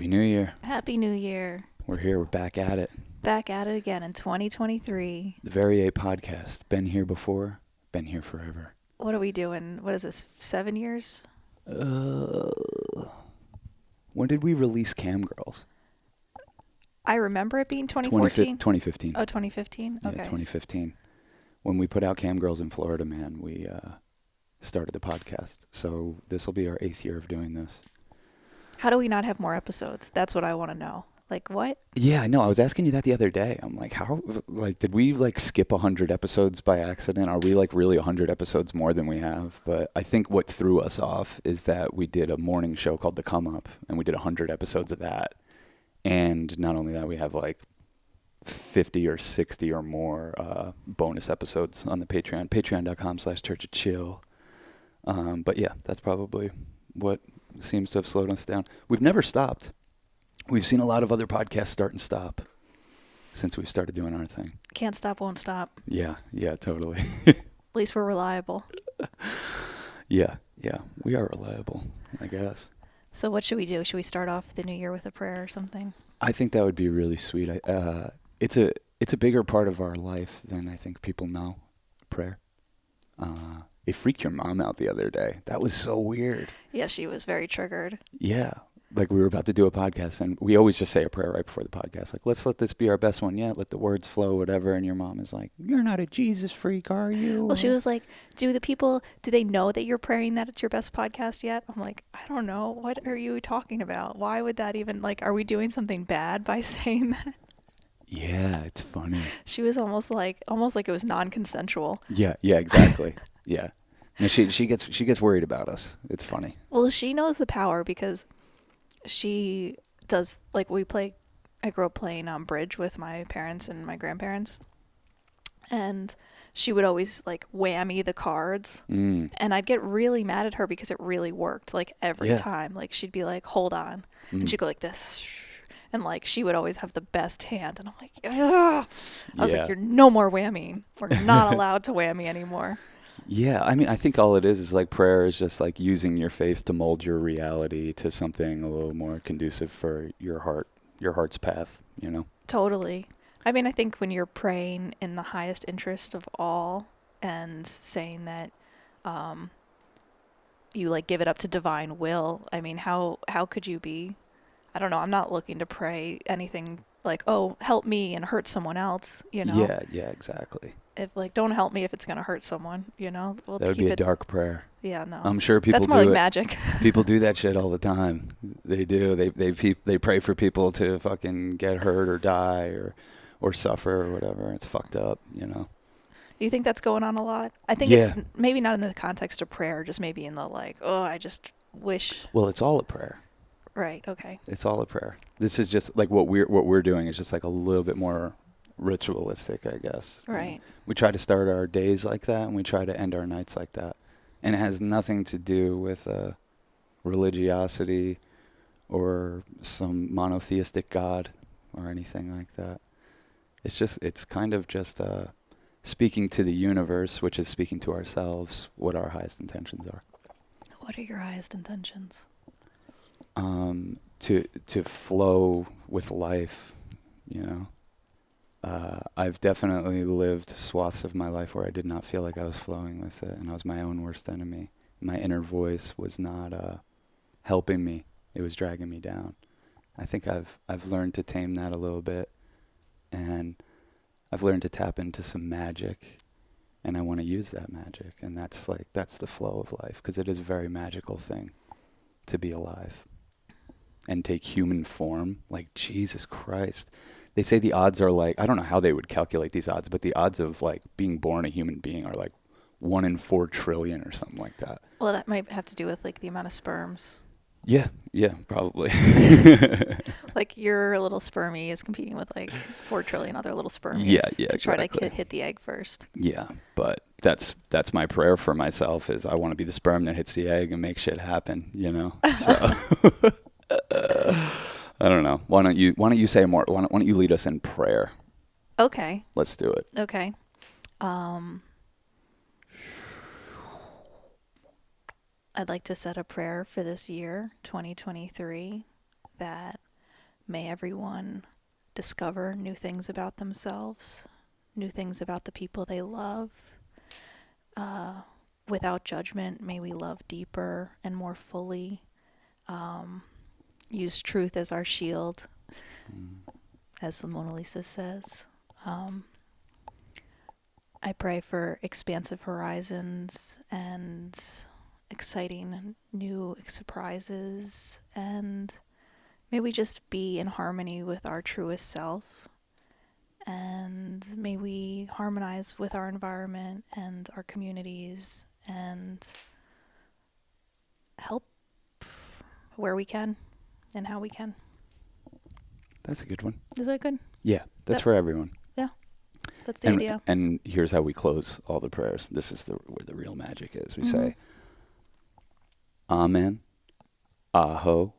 Happy New Year. Happy New Year. We're here. We're back at it. Back at it again in 2023. The Very A podcast. Been here before. Been here forever. What are we doing? What is this, 7 years? When did we release Cam Girls? I remember it being 2014. 2015. Oh, 2015? Okay. Yeah, 2015. When we put out Cam Girls in Florida, man, we started the podcast. So this will be our 8th year of doing this. How do we not have more episodes? That's what I want to know. Like, what? Yeah, I know. I was asking you that the other day. I'm like, did we skip 100 episodes by accident? Are we really 100 episodes more than we have? But I think what threw us off is that we did a morning show called The Come Up, and we did 100 episodes of that. And not only that, we have 50 or 60 or more bonus episodes on the Patreon, patreon.com/churchofchill. But yeah, that's probably what seems to have slowed us down. We've never stopped. We've seen a lot of other podcasts start and stop since we started doing our thing. Can't stop, won't stop. Yeah, totally. At least we're reliable. Yeah, we are reliable, I guess. So what should we do? Should we start off the new year with a prayer or something? I think that would be really sweet. It's a bigger part of our life than I think people know, prayer. It freaked your mom out the other day. That was so weird. Yeah, she was very triggered. Yeah. We were about to do a podcast, and we always just say a prayer right before the podcast. Let's let this be our best one yet. Let the words flow, whatever. And your mom is like, "You're not a Jesus freak, are you?" Well, she was like, do they know that you're praying that it's your best podcast yet? I'm like, I don't know. What are you talking about? Why would that even, are we doing something bad by saying that? Yeah, it's funny. She was almost like it was non-consensual. Yeah, exactly. Yeah. And she gets worried about us. It's funny. Well, she knows the power because she does, I grew up playing bridge with my parents and my grandparents, and she would always whammy the cards, and I'd get really mad at her because it really worked every time. She'd be like, hold on, and she'd go like this, and she would always have the best hand, and I'm like, ugh. I was like, you're no more whamming. We're not allowed to whammy anymore. Yeah, I mean, I think all it is prayer is just using your faith to mold your reality to something a little more conducive for your heart's path, Totally. I mean, I think when you're praying in the highest interest of all and saying that you give it up to divine will, I mean, how could you be, I don't know, I'm not looking to pray anything oh, help me and hurt someone else, Yeah, exactly. If don't help me if it's going to hurt someone, We'll that would be a dark prayer. Yeah, no. I'm sure people do That's more do magic. People do that shit all the time. They do. They pray for people to fucking get hurt or die or suffer or whatever. It's fucked up, You think that's going on a lot? I think it's maybe not in the context of prayer, just maybe in the I just wish. Well, it's all a prayer. Right, okay. It's all a prayer. This is just what we're doing is just a little bit more ritualistic, I guess. Right. We try to start our days like that, and we try to end our nights like that. And it has nothing to do with religiosity or some monotheistic God or anything like that. It's kind of just speaking to the universe, which is speaking to ourselves, what our highest intentions are. What are your highest intentions? To flow with life, I've definitely lived swaths of my life where I did not feel like I was flowing with it, and I was my own worst enemy. My inner voice was not helping me; it was dragging me down. I think I've learned to tame that a little bit, and I've learned to tap into some magic, and I want to use that magic, and that's the flow of life, because it is a very magical thing to be alive and take human form. Jesus Christ. They say the odds are I don't know how they would calculate these odds, but the odds of being born a human being are 1 in 4 trillion or something like that. Well, that might have to do with the amount of sperms. Yeah, probably. Your little spermie is competing with 4 trillion other little spermies. Yeah, to try exactly. to hit the egg first. Yeah, but that's my prayer for myself is I want to be the sperm that hits the egg and make shit happen, So I don't know. Why don't you say more? Why don't you lead us in prayer? Okay. Let's do it. Okay. I'd like to set a prayer for this year, 2023, that May everyone discover new things about themselves, new things about the people they love. Without judgment, may we love deeper and more fully. Use truth as our shield, as the Mona Lisa says. I pray for expansive horizons and exciting new surprises, and may we just be in harmony with our truest self, and may we harmonize with our environment and our communities and help where we can and how we can. That's a good one. Is that good? Yeah, that's Yep. for everyone. Yeah, that's the idea. And here's how we close all the prayers. This is where the real magic is. We say, Amen, Aho,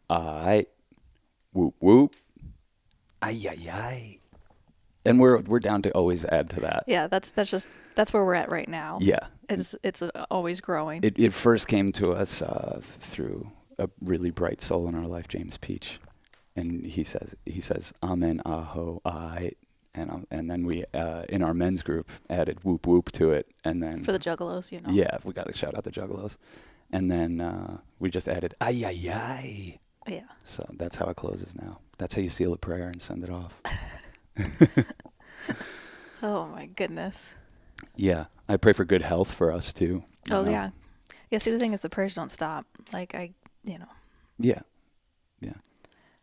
Ai, Whoop Whoop, Ay Ay Ay. And we're down to always add to that. Yeah, that's where we're at right now. Yeah. It's always growing. It first came to us through a really bright soul in our life, James Peach. And he says, Amen, Aho, Ai. And then we, in our men's group, added Whoop Whoop to it. And then for the juggalos, you know. Yeah, we got to shout out the juggalos. And then we just added Ay Ay Ay. Yeah. So that's how it closes now. That's how you seal a prayer and send it off. Oh my goodness. Yeah, I pray for good health for us too. Oh yeah. Yeah, see the thing is the prayers don't stop. Like Yeah. Yeah.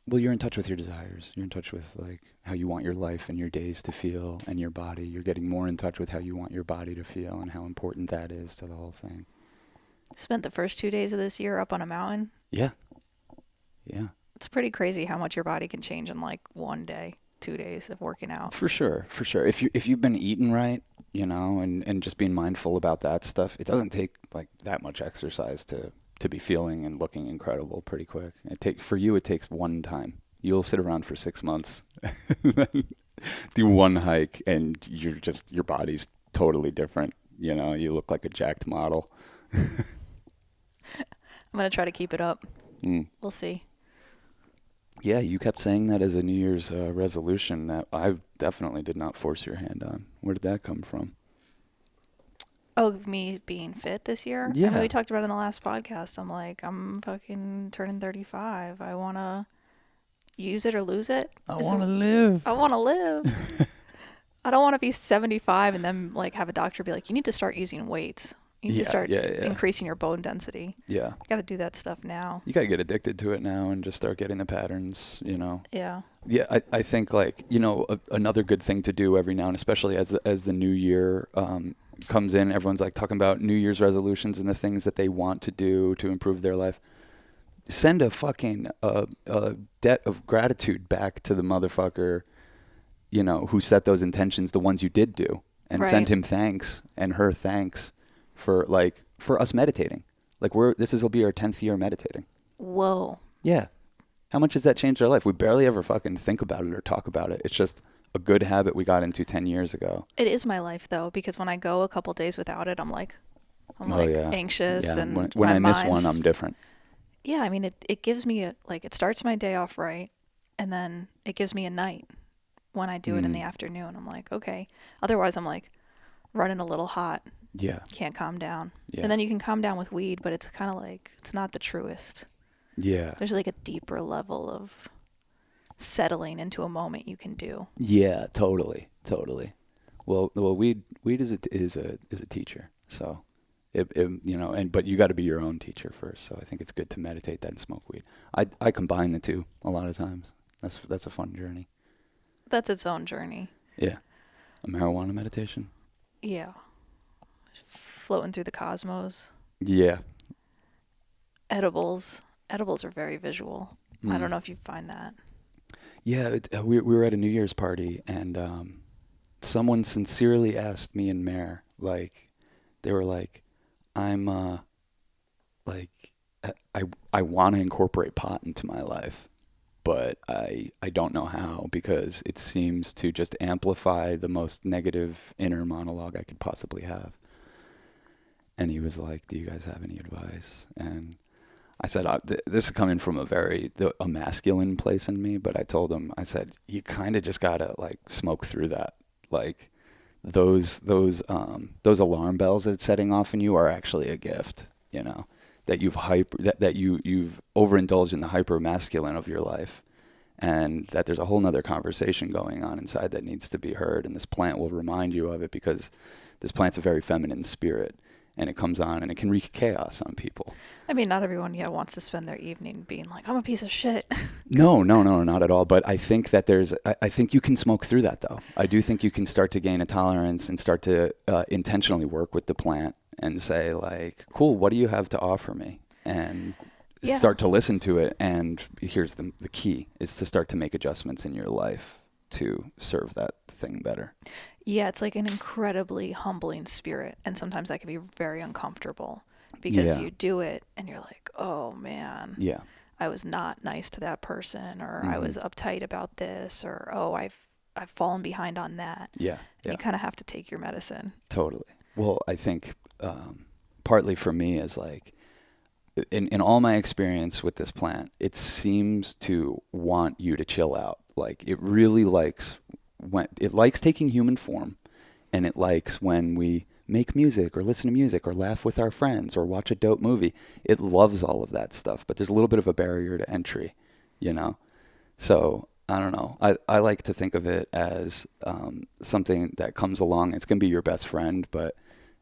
Well, you're in touch with your desires. You're in touch with like how you want your life and your days to feel and your body. You're getting more in touch with how you want your body to feel and how important that is to the whole thing. Spent the first 2 days of this year up on a mountain. Yeah. Yeah. It's pretty crazy how much your body can change in like 1 day, 2 days of working out. For sure. If you've been eating right, you know, and just being mindful about that stuff, it doesn't take like that much exercise to be feeling and looking incredible pretty quick. For you, it takes one time. You'll sit around for 6 months, do one hike, and your body's totally different. You know, you look like a jacked model. I'm going to try to keep it up. We'll see. Yeah, you kept saying that as a New Year's resolution that I definitely did not force your hand on. Where did that come from? Oh, me being fit this year? Yeah. I mean, we talked about it in the last podcast. I'm like, I'm fucking turning 35. I want to use it or lose it. I want to live. I want to live. I don't want to be 75 and then like have a doctor be like, you need to start using weights. You need to start increasing your bone density. Yeah. You got to do that stuff now. You got to get addicted to it now and just start getting the patterns, you know. Yeah. Yeah, I think like, you know, another good thing to do every now and especially as the new year comes in, everyone's like talking about New Year's resolutions and the things that they want to do to improve their life. Send a fucking debt of gratitude back to the motherfucker, you know, who set those intentions, the ones you did do, and send him thanks and her thanks for us meditating. Like this will be our 10th year meditating. Whoa. Yeah. How much has that changed our life? We barely ever fucking think about it or talk about it. It's just a good habit we got into 10 years ago. It is my life though, because when I go a couple days without it, I'm anxious and when I miss one, I'm different. Yeah, I mean it gives me it starts my day off right, and then it gives me a night when I do it in the afternoon. I'm like, okay. Otherwise I'm like running a little hot. Yeah. Can't calm down. Yeah. And then you can calm down with weed, but it's kind of like it's not the truest. Yeah. There's like a deeper level of settling into a moment you can do. Yeah, totally. Well, weed is a teacher. So, you know, but you got to be your own teacher first. So I think it's good to meditate then smoke weed. I combine the two a lot of times. That's a fun journey. That's its own journey. Yeah. A marijuana meditation. Yeah. Floating through the cosmos. Yeah. Edibles are very visual. I don't know if you find that. Yeah, we were at a New Year's party, and someone sincerely asked me and Mare, like, they were like, I'm, I want to incorporate pot into my life, but I don't know how, because it seems to just amplify the most negative inner monologue I could possibly have. And he was like, do you guys have any advice? And I said, this is coming from a masculine place in me, but I told him, I said, you kind of just gotta like smoke through that. Like those alarm bells that's setting off in you are actually a gift, you know, that you've overindulged in the hyper masculine of your life, and that there's a whole nother conversation going on inside that needs to be heard. And this plant will remind you of it, because this plant's a very feminine spirit, and it comes on and it can wreak chaos on people. I mean, not everyone wants to spend their evening being like, I'm a piece of shit. No, not at all. But I think that I think you can smoke through that, though. I do think you can start to gain a tolerance and start to intentionally work with the plant and say, like, cool, what do you have to offer me? And start to listen to it. And here's the key, is to start to make adjustments in your life to serve that thing better. Yeah, it's like an incredibly humbling spirit. And sometimes that can be very uncomfortable, because you do it and you're like, oh man, I was not nice to that person, or I was uptight about this, or, oh, I've fallen behind on that. And you kind of have to take your medicine. Totally. Well, I think partly for me is like, in all my experience with this plant, it seems to want you to chill out. Like, it really likes taking human form, and it likes when we make music or listen to music or laugh with our friends or watch a dope movie. It loves all of that stuff, but there's a little bit of a barrier to entry, you know? So I don't know. I like to think of it as something that comes along. It's going to be your best friend, but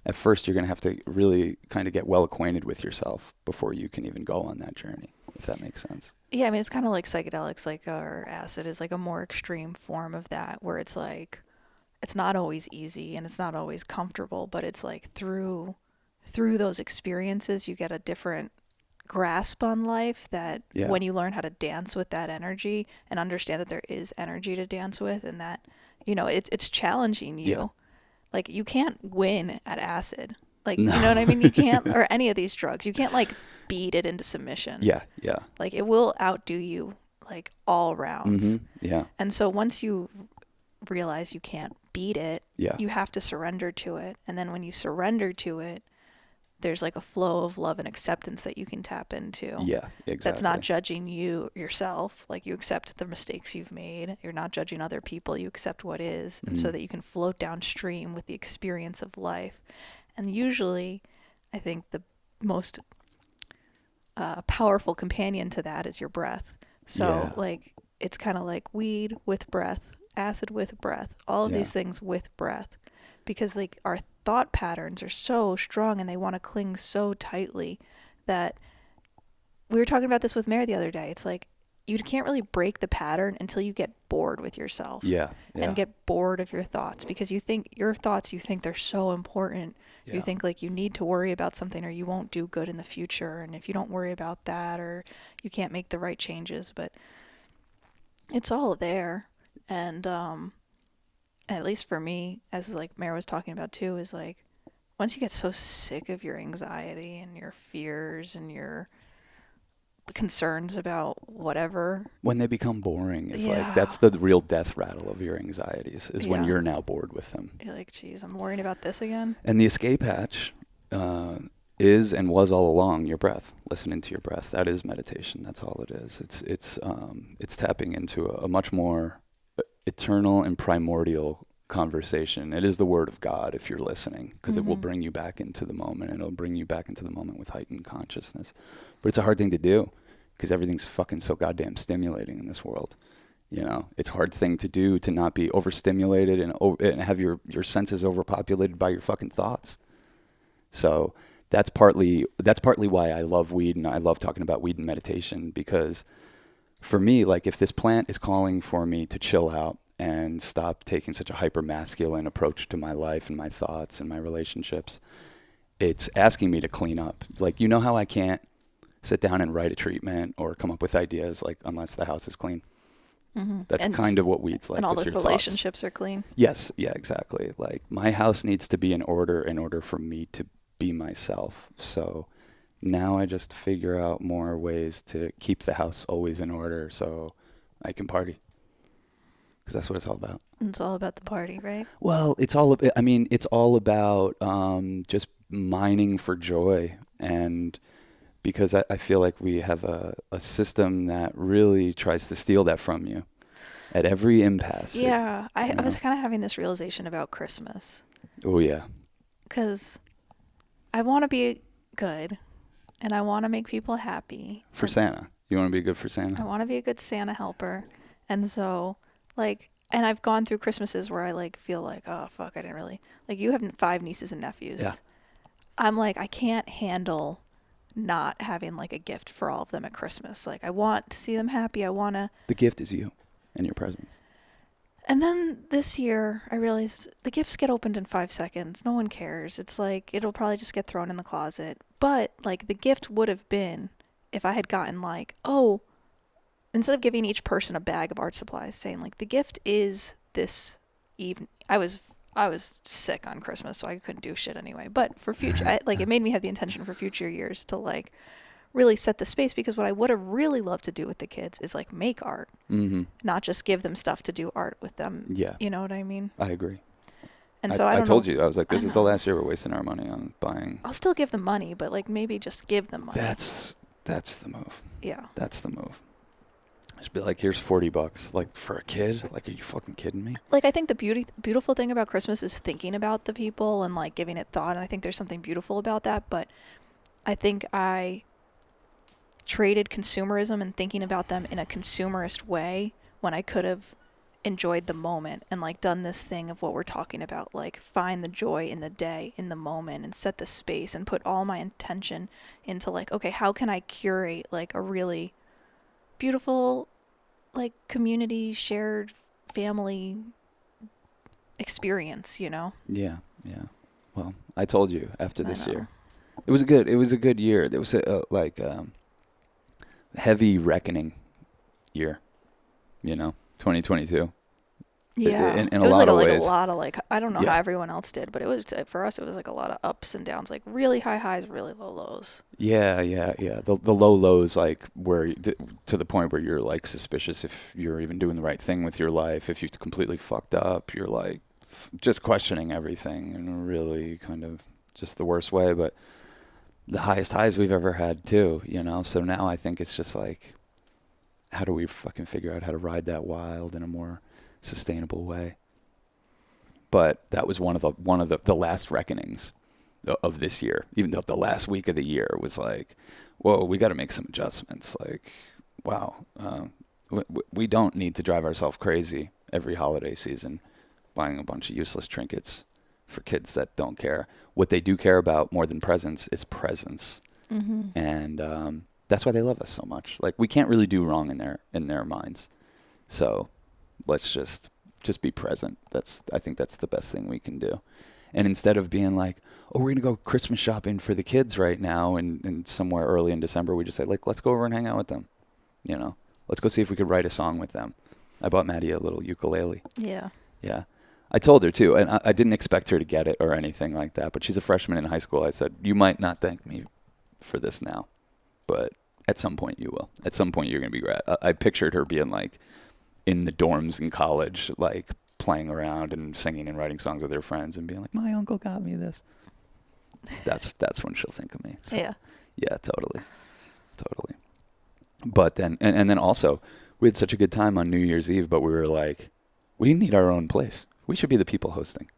at first you're going to have to really kind of get well acquainted with yourself before you can even go on that journey, if that makes sense. Yeah, I mean, it's kind of like psychedelics, like, or acid is like a more extreme form of that, where it's like, it's not always easy and it's not always comfortable, but it's like through those experiences, you get a different grasp on life, that when you learn how to dance with that energy and understand that there is energy to dance with, and that, you know, it's challenging you. Yeah. Like, you can't win at acid. Like, no. You know what I mean? You can't, or any of these drugs, you can't like beat it into submission. Yeah. Like, it will outdo you, like, all rounds. Mm-hmm. Yeah. And so once you realize you can't beat it, you have to surrender to it. And then when you surrender to it, there's like a flow of love and acceptance that you can tap into. Yeah, exactly. That's not judging yourself. Like, you accept the mistakes you've made. You're not judging other people. You accept what is, and so that you can float downstream with the experience of life. And usually, I think the most powerful companion to that is your breath. So, like, it's kind of like weed with breath, acid with breath, all of these things with breath. Because, like, our thought patterns are so strong and they want to cling so tightly that we were talking about this with Mary the other day. It's like, you can't really break the pattern until you get bored with yourself. And get bored of your thoughts, because you think they're so important. You think like you need to worry about something or you won't do good in the future. And if you don't worry about that, or you can't make the right changes, but it's all there. And, at least for me, as like Mary was talking about too, is like, once you get so sick of your anxiety and your fears and your concerns about whatever, when they become boring, it's like, that's the real death rattle of your anxieties, is when you're now bored with them. You're like, geez, I'm worrying about this again. And the escape hatch is and was all along your breath. Listening to your breath, that is meditation. That's all it is. It's tapping into a much more eternal and primordial conversation. It is the word of God, if you're listening, because it will bring you back into the moment, and it'll bring you back into the moment with heightened consciousness. But it's a hard thing to do, because everything's fucking so goddamn stimulating in this world. You know, it's a hard thing to do, to not be overstimulated and have your senses overpopulated by your fucking thoughts. So that's partly why I love weed, and I love talking about weed and meditation, because for me, like, if this plant is calling for me to chill out and stop taking such a hyper-masculine approach to my life and my thoughts and my relationships, it's asking me to clean up. Like, you know how I can't sit down and write a treatment or come up with ideas, like, unless the house is clean? Mm-hmm. That's kind of what weed's like. And all with the your relationships thoughts. Are clean. Yes, yeah, exactly. Like, my house needs to be in order for me to be myself. So now I just figure out more ways to keep the house always in order so I can party. Because that's what it's all about. It's all about the party, right? Well, it's all about just mining for joy and because I feel like we have a system that really tries to steal that from you at every impasse. Yeah, I know? was kind of having this realization about Christmas. Oh, yeah. Because I want to be good, and I want to make people happy. For Santa. You want to be good for Santa? I want to be a good Santa helper. And so, like, and I've gone through Christmases where I, like, feel like, oh, fuck, I didn't really. Like, you have 5 nieces and nephews. Yeah. I'm like, I can't handle not having, like, a gift for all of them at Christmas. Like, I want to see them happy. I want to. The gift is you and your presence. And then this year, I realized the gifts get opened in 5 seconds. No one cares. It's like, it'll probably just get thrown in the closet. But, like, the gift would have been if I had gotten, like, oh, instead of giving each person a bag of art supplies, saying, like, the gift is this evening. I was sick on Christmas, so I couldn't do shit anyway. But for future, it made me have the intention for future years to, like, really set the space, because what I would have really loved to do with the kids is, like, make art, not just give them stuff to do art with them. Yeah. You know what I mean? I agree. And so I don't told know. you, I was like, this is the last year we're wasting our money on buying. I'll still give them money, but, like, maybe just give them money. That's the move. Yeah. That's the move. Just be like, here's $40. Like, for a kid? Like, are you fucking kidding me? Like, I think the beautiful thing about Christmas is thinking about the people and, like, giving it thought. And I think there's something beautiful about that. But I think I traded consumerism and thinking about them in a consumerist way when I could have enjoyed the moment and, like, done this thing of what we're talking about, like, find the joy in the day, in the moment, and set the space and put all my intention into, like, okay, how can I curate, like, a really beautiful, like, community shared family experience, you know? Yeah, yeah. Well, I told you after I this know. year, it was a good year. There was a heavy reckoning year, 2022. Yeah, In it a was lot of like ways. a lot of, like, I don't know Yeah. how everyone else did, but it was, for us, it was like a lot of ups and downs, like really high highs, really low lows. Yeah. The low lows, like, where to the point where you're, like, suspicious if you're even doing the right thing with your life. If you've completely fucked up, you're, like, just questioning everything in a really kind of just the worst way. But the highest highs we've ever had too, So now I think it's just like, how do we fucking figure out how to ride that wild in a more sustainable way? But that was one of the last reckonings of this year. Even though the last week of the year was like, whoa, we got to make some adjustments. Like, wow, we don't need to drive ourselves crazy every holiday season buying a bunch of useless trinkets for kids that don't care. What they do care about more than presents is presence. Mm-hmm. And that's why they love us so much. Like, we can't really do wrong in their minds. So let's just be present. I think that's the best thing we can do. And instead of being like, oh, we're going to go Christmas shopping for the kids right now and somewhere early in December, we just say, like, let's go over and hang out with them. Let's go see if we could write a song with them. I bought Maddie a little ukulele. Yeah. Yeah. I told her too, and I didn't expect her to get it or anything like that, but she's a freshman in high school. I said, you might not thank me for this now, but at some point you will. At some point you're going to be great. I pictured her being, like, in the dorms in college, like, playing around and singing and writing songs with her friends and being like, my uncle got me this. That's when she'll think of me. So, Yeah. Yeah, totally. But then, and then also, we had such a good time on New Year's Eve, but we were like, we need our own place. We should be the people hosting.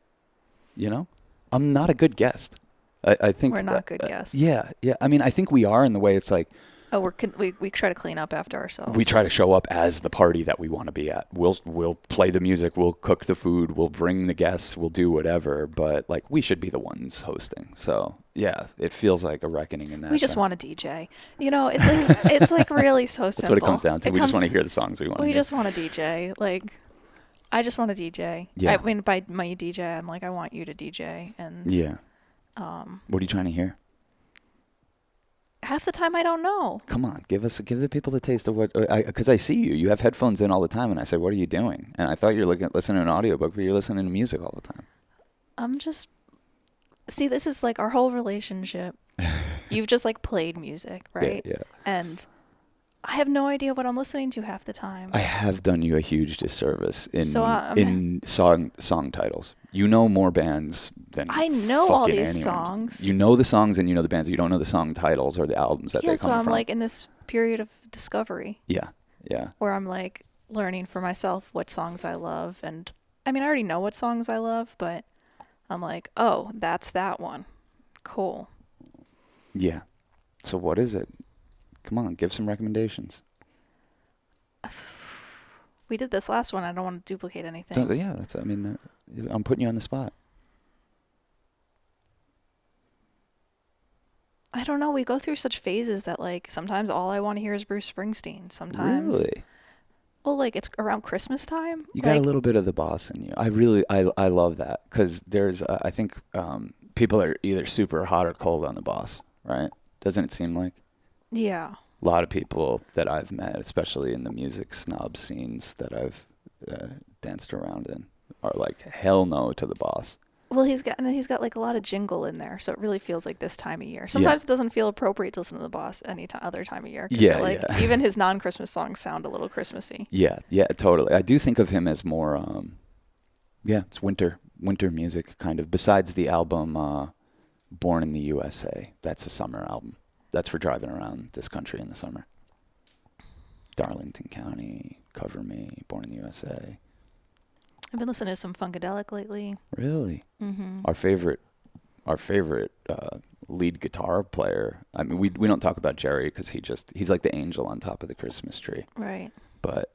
I'm not a good guest. I think We're not good guests. Yeah. I mean, I think we are in the way it's like, Oh, we try to clean up after ourselves. we try to show up as the party that we want to be at. We'll play the music, we'll cook the food, we'll bring the guests, we'll do whatever. But, like, we should be the ones hosting. So yeah, it feels like a reckoning in that. We just sense. want a DJ. It's like really so simple. That's what it comes down to. We just want to hear the songs we want to hear. We just want a DJ. Like, I just want a DJ. Yeah. I mean, by my DJ, I'm like, I want you to DJ. And Yeah. What are you trying to hear? half the time I don't know. Come on, give the people the taste of what. Because I see you. You have headphones in all the time, and I said, "What are you doing?" And I thought you're listening to an audiobook, but you're listening to music all the time. I'm just. See, this is like our whole relationship. You've just, like, played music, right? Yeah. And I have no idea what I'm listening to half the time. I have done you a huge disservice in So, song titles. You know more bands than I know all fucking these anyone. songs. You know the songs and you know the bands. You don't know the song titles or the albums that Yeah, they so come I'm from. like in this period of discovery Yeah, yeah. where I'm like learning for myself what songs I love. And I mean, I already know what songs I love, but I'm like, oh, that's that one. Cool. Yeah. So what is it? Come on, give some recommendations. We did this last one. I don't want to duplicate anything. So, yeah, I'm putting you on the spot. I don't know. We go through such phases that like sometimes all I want to hear is Bruce Springsteen. Sometimes, Really? well, like it's around Christmas time. You got a little bit of the boss in you. I love that because there's, I think people are either super hot or cold on the boss, right? Doesn't it seem like? Yeah. A lot of people that I've met, especially in the music snob scenes that I've danced around in, are like, hell no to the boss. Well, he's got like a lot of jingle in there, so it really feels like this time of year. Sometimes it doesn't feel appropriate to listen to the boss any other time of year. Yeah, like, yeah. Even his non-Christmas songs sound a little Christmassy. Yeah, yeah, totally. I do think of him as more, it's winter music kind of. Besides the album Born in the USA, that's a summer album. That's for driving around this country in the summer. Darlington County, Cover Me, Born in the USA. I've been listening to some Funkadelic lately. Really? Mm-hmm. Our favorite lead guitar player. I mean, we don't talk about Jerry because he's like the angel on top of the Christmas tree. Right. But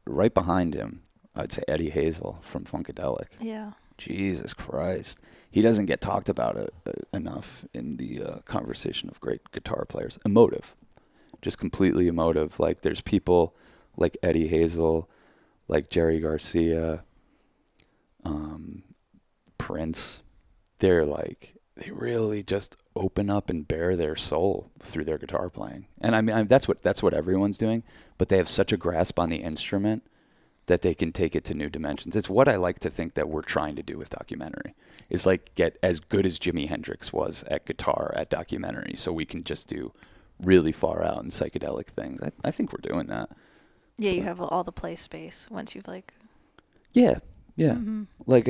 right behind him, I'd say Eddie Hazel from Funkadelic. Yeah. Jesus Christ. He doesn't get talked about enough in the conversation of great guitar players. Emotive. Just completely emotive. Like, there's people like Eddie Hazel, like Jerry Garcia, Prince. They really just open up and bare their soul through their guitar playing. And I mean, that's what everyone's doing, but they have such a grasp on the instrument that they can take it to new dimensions. It's what I like to think that we're trying to do with documentary, is like get as good as Jimi Hendrix was at guitar at documentary, so we can just do really far out and psychedelic things. I think we're doing that. Yeah, you have all the play space once you've like. Yeah. Mm-hmm. Like,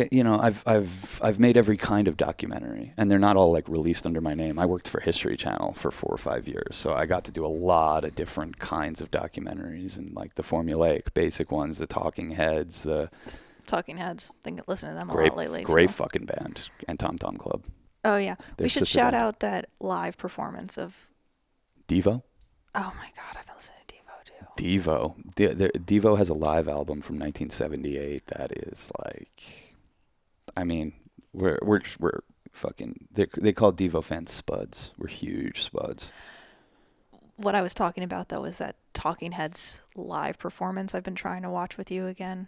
I've made every kind of documentary, and they're not all like released under my name. I worked for History Channel for 4 or 5 years, so I got to do a lot of different kinds of documentaries, and like the formulaic, basic ones, the Talking Heads, the Talking Heads. Think listen to them a lot lately. Great fucking band, and Tom Tom Club. Oh yeah, Their we should sister shout band. out that live performance of. Devo. Oh my God, I've been listening to Devo too. Devo has a live album from 1978 that is like, I mean, we're fucking. They call Devo fans spuds. We're huge spuds. What I was talking about though is that Talking Heads live performance I've been trying to watch with you again.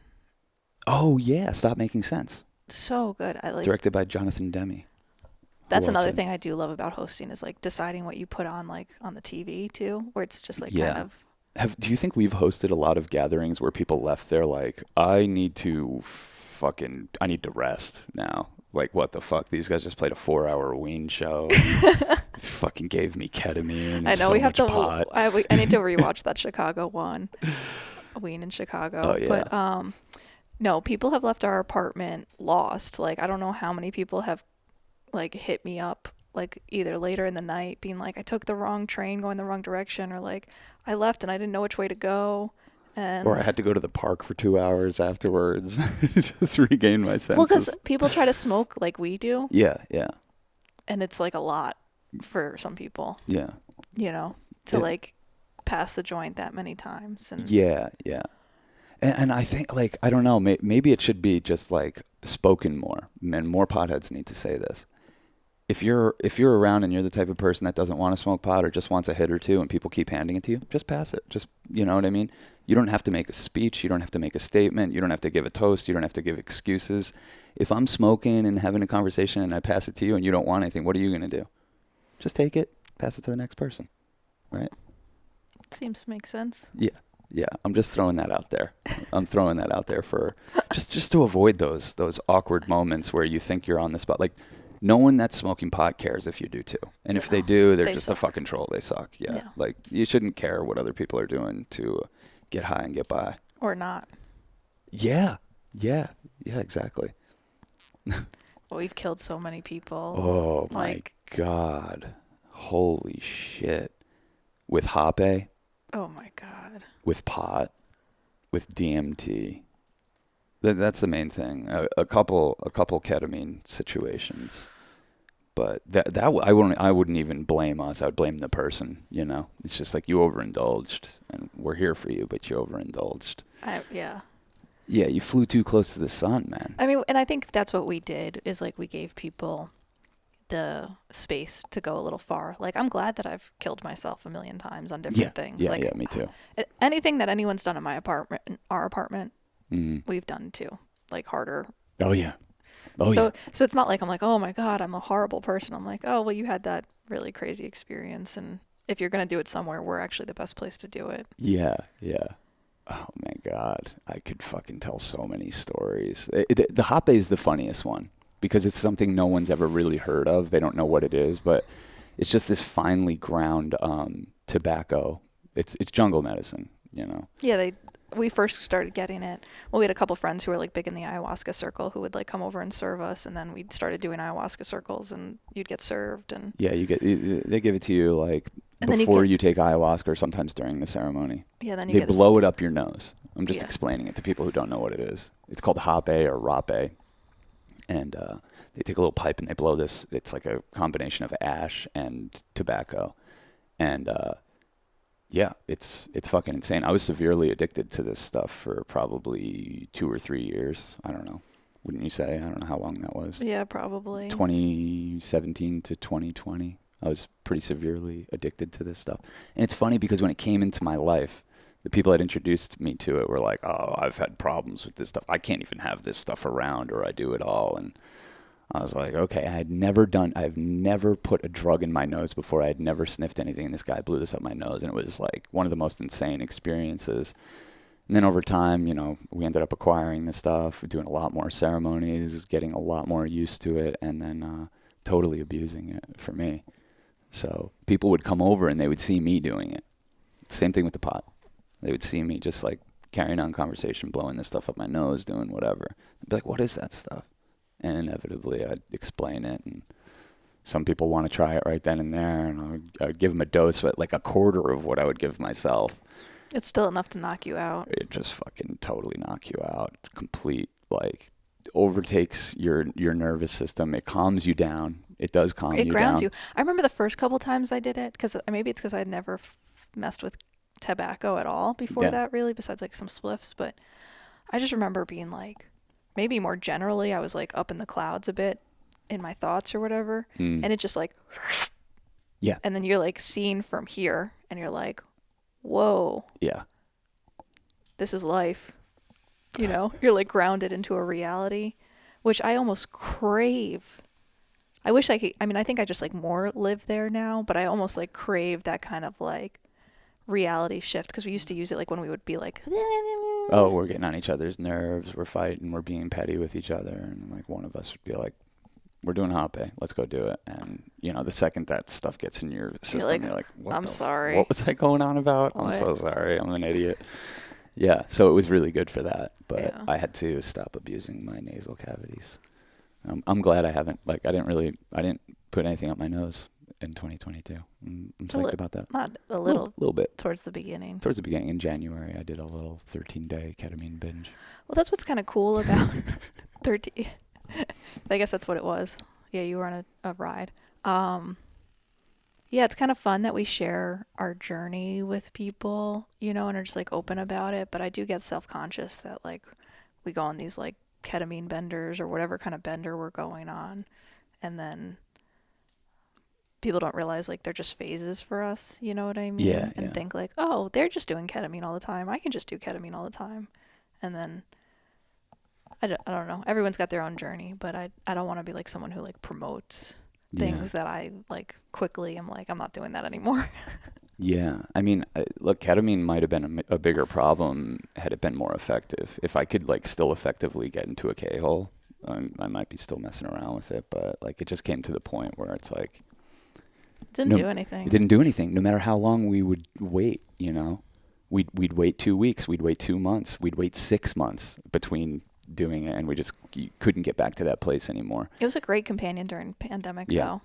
Oh yeah, Stop Making Sense. So good. I like. Directed by Jonathan Demme. That's another thing I do love about hosting is like deciding what you put on like on the TV too, where it's just like kind of. Do you think we've hosted a lot of gatherings where people left there like, I need to rest now? Like, what the fuck? These guys just played a 4-hour Ween show. Fucking gave me ketamine. And I know so we have much to. pot. I need to rewatch that Chicago one, Ween in Chicago. Oh yeah. But no, people have left our apartment lost. Like I don't know how many people have like hit me up like either later in the night being like I took the wrong train going the wrong direction, or like I left and I didn't know which way to go, and Or I had to go to the park for 2 hours afterwards. Just regain my senses. well, because people try to smoke like we do, Yeah. and it's like a lot for some people, Yeah. to like pass the joint that many times. And Yeah. And I think, like, I don't know, maybe it should be just like spoken more, and more potheads need to say this. If you're around and you're the type of person that doesn't want to smoke pot or just wants a hit or two and people keep handing it to you, just pass it. Just, you know what I mean? You don't have to make a speech. You don't have to make a statement. You don't have to give a toast. You don't have to give excuses. If I'm smoking and having a conversation and I pass it to you and you don't want anything, what are you going to do? Just take it, pass it to the next person, right? seems to make sense. Yeah, I'm just throwing that out there. I'm throwing that out there for just to avoid those awkward moments where you think you're on the spot. Like, No one that's smoking pot cares if you do too. And if they No, do, they're they just suck. a fucking troll. They suck. Yeah. Yeah. Like, you shouldn't care what other people are doing to get high and get by. Or not. Yeah. Yeah. Yeah, exactly. We've killed so many people. Oh, my Like, God. Holy shit. With Hape, oh my God. with pot, with DMT. That's the main thing. A couple ketamine situations. But I wouldn't even blame us. I would blame the person, you know. It's just like, you overindulged, and we're here for you, but you overindulged. Yeah. Yeah, you flew too close to the sun, man. I mean, and I think that's what we did, is like we gave people the space to go a little far. Like, I'm glad that I've killed myself a million times on different things. Yeah, like, yeah, me too. Anything that anyone's done in our apartment, Mm. we've done too. Like, harder. Oh, yeah. Oh, so, yeah. So it's not like I'm like, oh my God, I'm a horrible person. I'm like, oh, well, you had that really crazy experience, and if you're going to do it somewhere, we're actually the best place to do it. Yeah, yeah. Oh, my God. I could fucking tell so many stories. The Hape is the funniest one because it's something no one's ever really heard of. They don't know what it is, but it's just this finely ground tobacco. It's jungle medicine, you know. Yeah, we first started getting it. Well, we had a couple friends who were like big in the ayahuasca circle who would like come over and serve us, and then we started doing ayahuasca circles, and you'd get served. And Yeah, they give it to you like and before you take ayahuasca, or sometimes during the ceremony. Yeah, then They blow it up your nose. I'm just explaining it to people who don't know what it is. It's called Hape or Rape, and they take a little pipe and they blow this. It's like a combination of ash and tobacco, and yeah, it's fucking insane. I was severely addicted to this stuff for probably 2 or 3 years. I don't know. Wouldn't you say? I don't know how long that was. Yeah, probably. 2017 to 2020. I was pretty severely addicted to this stuff. And it's funny because when it came into my life, the people that introduced me to it were like, oh, I've had problems with this stuff. I can't even have this stuff around, or I do it all. And I was like, okay, I've never put a drug in my nose before. I had never sniffed anything. And this guy blew this up my nose. And it was like one of the most insane experiences. And then over time, you know, we ended up acquiring this stuff, doing a lot more ceremonies, getting a lot more used to it, and then totally abusing it for me. So people would come over and they would see me doing it. Same thing with the pot. They would see me just like carrying on conversation, blowing this stuff up my nose, doing whatever. I'd be like, what is that stuff? And inevitably I'd explain it. And some people want to try it right then and there. And I'd give them a dose, but like a quarter of what I would give myself. It's still enough to knock you out. It just fucking totally knock you out. Complete, like, overtakes your nervous system. It calms you down. It does calm you down. It grounds you. I remember the first couple times I did it, because maybe it's because I'd never messed with tobacco at all before that, really, besides like some spliffs. But I just remember being like, maybe more generally, I was like up in the clouds a bit in my thoughts or whatever. And it just like, yeah. And then you're like seeing from here and you're like, whoa. Yeah. This is life. You know, you're like grounded into a reality, which I almost crave. I wish I could. I mean, I think I just like more live there now, but I almost like crave that kind of like reality shift, because we used to use it like when we would be like, oh, we're getting on each other's nerves, we're fighting, we're being petty with each other, and like one of us would be like, we're doing Hape, let's go do it. And you know, the second that stuff gets in your system, you're like, what I'm sorry. What was I going on about? What? I'm so sorry, I'm an idiot. Yeah, so it was really good for that, but I had to stop abusing my nasal cavities. I'm glad I haven't, like, I didn't put anything up my nose in 2022. I'm psyched about that. Not a little bit. Towards the beginning. Towards the beginning, in January, I did a little 13-day ketamine binge. Well, that's what's kind of cool about 13. I guess that's what it was. Yeah, you were on a ride. Yeah, it's kind of fun that we share our journey with people, you know, and are just like open about it. But I do get self-conscious that like we go on these like ketamine benders or whatever kind of bender we're going on, and then people don't realize like they're just phases for us, you know what I mean? Yeah. And think like, oh, they're just doing ketamine all the time. I can just do ketamine all the time. And then I don't know. Everyone's got their own journey, but I don't want to be like someone who like promotes things that I like quickly. I'm like, I'm not doing that anymore. Yeah. I mean, look, ketamine might have been a bigger problem had it been more effective. If I could like still effectively get into a K-hole, I might be still messing around with it, but like it just came to the point where it's like Didn't do anything. It didn't do anything. No matter how long we would wait, you know, we'd wait 2 weeks, we'd wait 2 months, we'd wait 6 months between doing it, and you couldn't get back to that place anymore. It was a great companion during pandemic, though.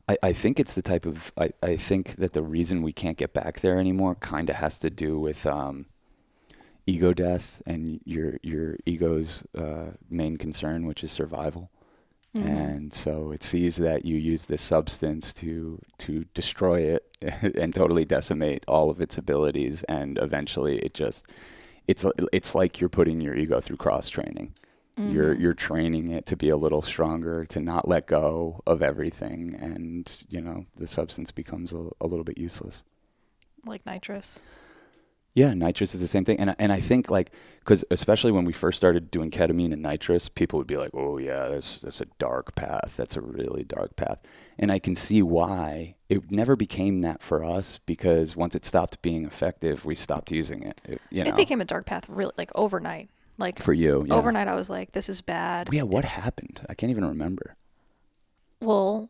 I think it's the type of I think that the reason we can't get back there anymore kind of has to do with ego death and your ego's main concern, which is survival. Mm-hmm. And so it sees that you use this substance to destroy it and totally decimate all of its abilities, and eventually it's like you're putting your ego through cross training. Mm-hmm. You're training it to be a little stronger, to not let go of everything, and you know the substance becomes a little bit useless. Like nitrous. Yeah, nitrous is the same thing, and I think like because especially when we first started doing ketamine and nitrous, people would be like, "Oh yeah, that's a dark path. That's a really dark path," and I can see why it never became that for us, because once it stopped being effective, we stopped using it. It became a dark path really like overnight. Like for you, yeah. Overnight, I was like, "This is bad." Yeah, what happened? I can't even remember. Well,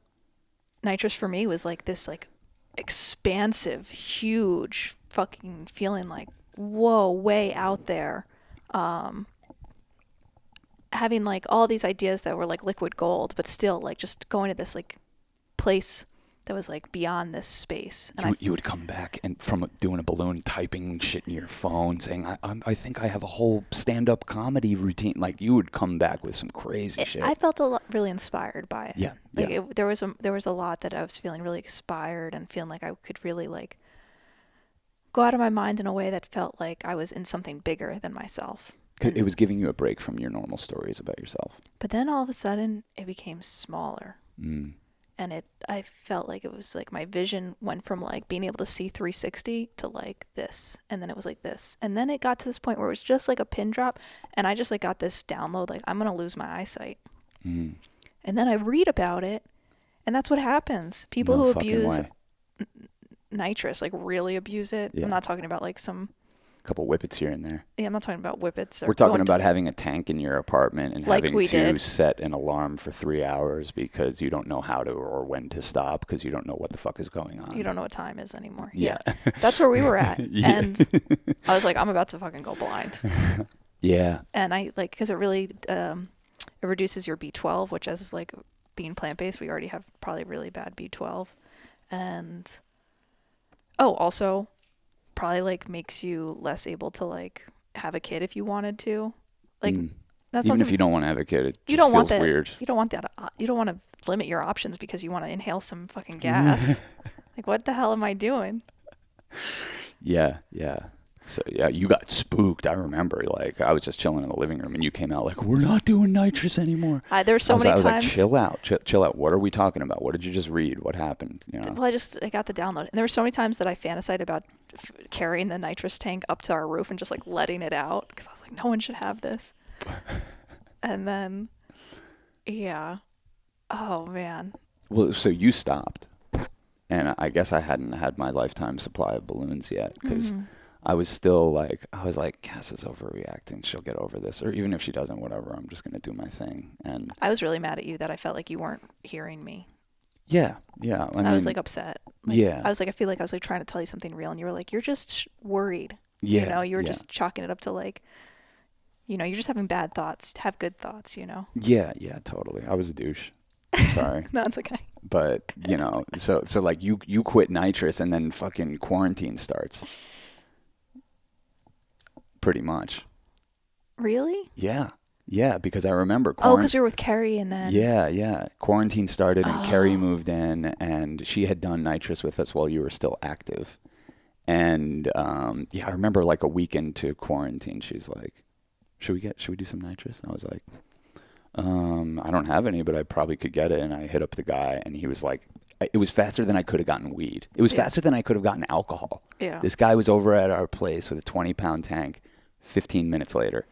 nitrous for me was like this like expansive, huge fucking feeling like, whoa, way out there. Having like all these ideas that were like liquid gold, but still like just going to this like place that was like beyond this space. And you would come back and from doing a balloon, typing shit in your phone, saying, I think I have a whole stand-up comedy routine. Like you would come back with some crazy shit. I felt really inspired by it. Yeah. Like there was a lot that I was feeling really inspired and feeling like I could really like go out of my mind in a way that felt like I was in something bigger than myself. It was giving you a break from your normal stories about yourself. But then all of a sudden it became smaller. Mm. And I felt like it was like my vision went from like being able to see 360 to like this. And then it was like this. And then it got to this point where it was just like a pin drop. And I just like got this download, like I'm going to lose my eyesight. Mm. And then I read about it. And that's what happens. People who abuse nitrous, like really abuse it. Yeah. I'm not talking about like some... couple whippets here and there. Yeah, I'm not talking about whippets. We're talking about having a tank in your apartment and like having to set an alarm for 3 hours because you don't know how to or when to stop because you don't know what the fuck is going on. You don't know what time is anymore. Yeah. That's where we were at. Yeah. And I was like, I'm about to fucking go blind. Yeah. And I like, because it really, it reduces your B12, which as like being plant-based, we already have probably really bad B12. And, also probably like makes you less able to like have a kid if you wanted to, like that's even if you don't want to have a kid, it you just don't feels want that weird. You don't want that. You don't want to limit your options because you want to inhale some fucking gas. Like what the hell am I doing? Yeah. So yeah, you got spooked. I remember, like I was just chilling in the living room, and you came out like, "We're not doing nitrous anymore." There were so many times. I was like, "Chill out, chill out. What are we talking about? What did you just read? What happened?" You know. Well, I got the download, and there were so many times that I fantasized about carrying the nitrous tank up to our roof and just like letting it out because I was like, "No one should have this." And then, yeah, oh man. Well, so you stopped, and I guess I hadn't had my lifetime supply of balloons yet because. I was still like, Cass is overreacting. She'll get over this. Or even if she doesn't, whatever, I'm just going to do my thing. And I was really mad at you that I felt like you weren't hearing me. Yeah. I was like upset. Like, yeah. I was like, I feel like I was like trying to tell you something real. And you were like, you're just worried. Yeah. You know, you were just chalking it up to like, you know, you're just having bad thoughts. Have good thoughts, you know? Yeah, totally. I was a douche. I'm sorry. No, it's okay. But, you know, so like you quit nitrous and then fucking quarantine starts. Pretty much. Really? Yeah, because I remember because you were with Carrie and then... Yeah. Quarantine started and Carrie moved in and she had done nitrous with us while you were still active. And, I remember like a week into quarantine, she's like, should we do some nitrous? And I was like, I don't have any, but I probably could get it. And I hit up the guy and he was like, it was faster than I could have gotten weed. It was faster than I could have gotten alcohol. Yeah. This guy was over at our place with a 20-pound tank 15 minutes later.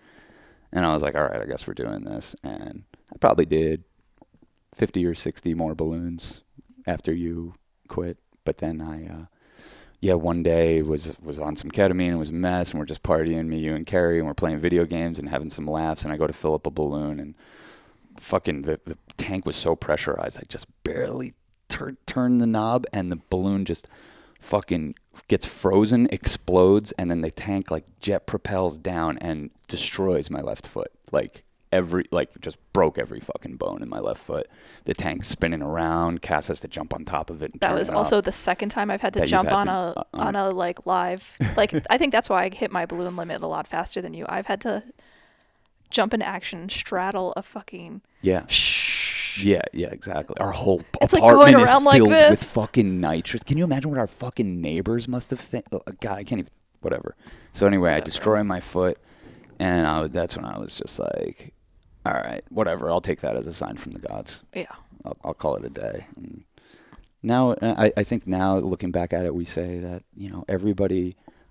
And I was like, all right, I guess we're doing this. And I probably did 50 or 60 more balloons after you quit. But then one day was on some ketamine. It was a mess. And we're just partying, me, you, and Carrie. And we're playing video games and having some laughs. And I go to fill up a balloon. And fucking the tank was so pressurized, I just barely turned the knob, and the balloon just fucking gets frozen, explodes, and then the tank like jet propels down and destroys my left foot. Like just broke every fucking bone in my left foot. The tank's spinning around. Cass has to jump on top of it. And that was also the second time I've had to jump on a like live. Like I think that's why I hit my balloon limit a lot faster than you. I've had to jump into action, straddle a fucking yeah. Yeah, exactly. Our whole it's apartment like is filled like with fucking nitrous. Can you imagine what our fucking neighbors must have God, I can't even. Whatever. So anyway, I destroy my foot, and that's when I was just like, all right, whatever. I'll take that as a sign from the gods. Yeah. I'll call it a day. And now, I think now looking back at it, we say that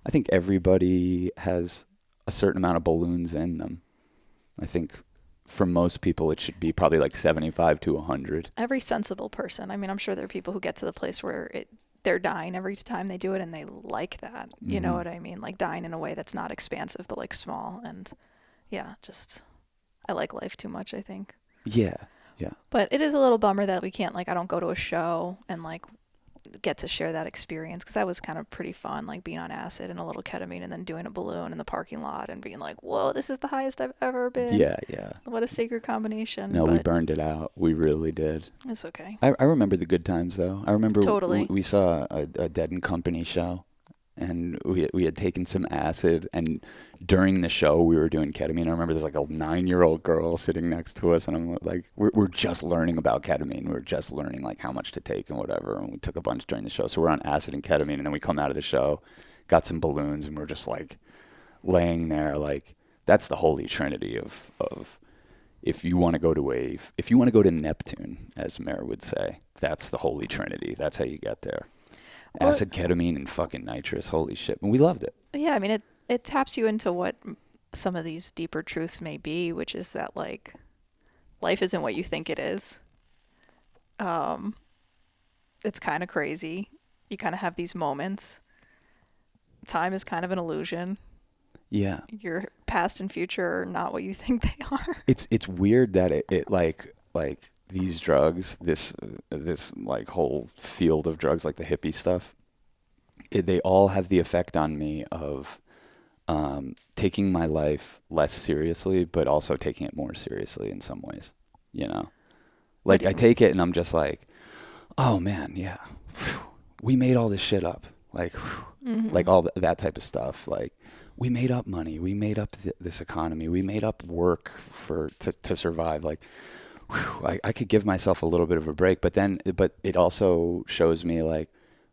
I think everybody has a certain amount of balloons in them. I think. For most people, it should be probably like 75 to 100. Every sensible person. I mean, I'm sure there are people who get to the place where they're dying every time they do it, and they like that. You know what I mean? Like dying in a way that's not expansive, but like small. And yeah, just I like life too much, I think. Yeah. But it is a little bummer that we can't, like, I don't go to a show and like get to share that experience, because that was kind of pretty fun, like being on acid and a little ketamine and then doing a balloon in the parking lot and being like, whoa, this is the highest I've ever been. Yeah. What a sacred combination. No, we burned it out. We really did. It's okay. I remember the good times, though. I remember totally. we saw a Dead and Company show, and we had taken some acid, and during the show we were doing ketamine. I remember there's like a 9-year-old girl sitting next to us, and I'm like, we're just learning about ketamine. We're just learning like how much to take and whatever. And we took a bunch during the show, so we're on acid and ketamine, and then we come out of the show, got some balloons, and we're just like laying there. Like that's the holy trinity of if you want to go to Neptune, as Mer would say, that's the holy trinity. That's how you get there. Acid, ketamine, and fucking nitrous. Holy shit. And we loved it. Yeah, I mean, it taps you into what some of these deeper truths may be, which is that, like, life isn't what you think it is. It's kind of crazy. You kind of have these moments. Time is kind of an illusion. Yeah. Your past and future are not what you think they are. It's weird that it like these drugs, this like whole field of drugs, like the hippie stuff, they all have the effect on me of taking my life less seriously, but also taking it more seriously in some ways, you know? Like I take it and I'm just like, oh man, yeah, we made all this shit up. Like, like all that type of stuff. Like we made up money. We made up this economy. We made up work to survive. Like, I could give myself a little bit of a break, but it also shows me like,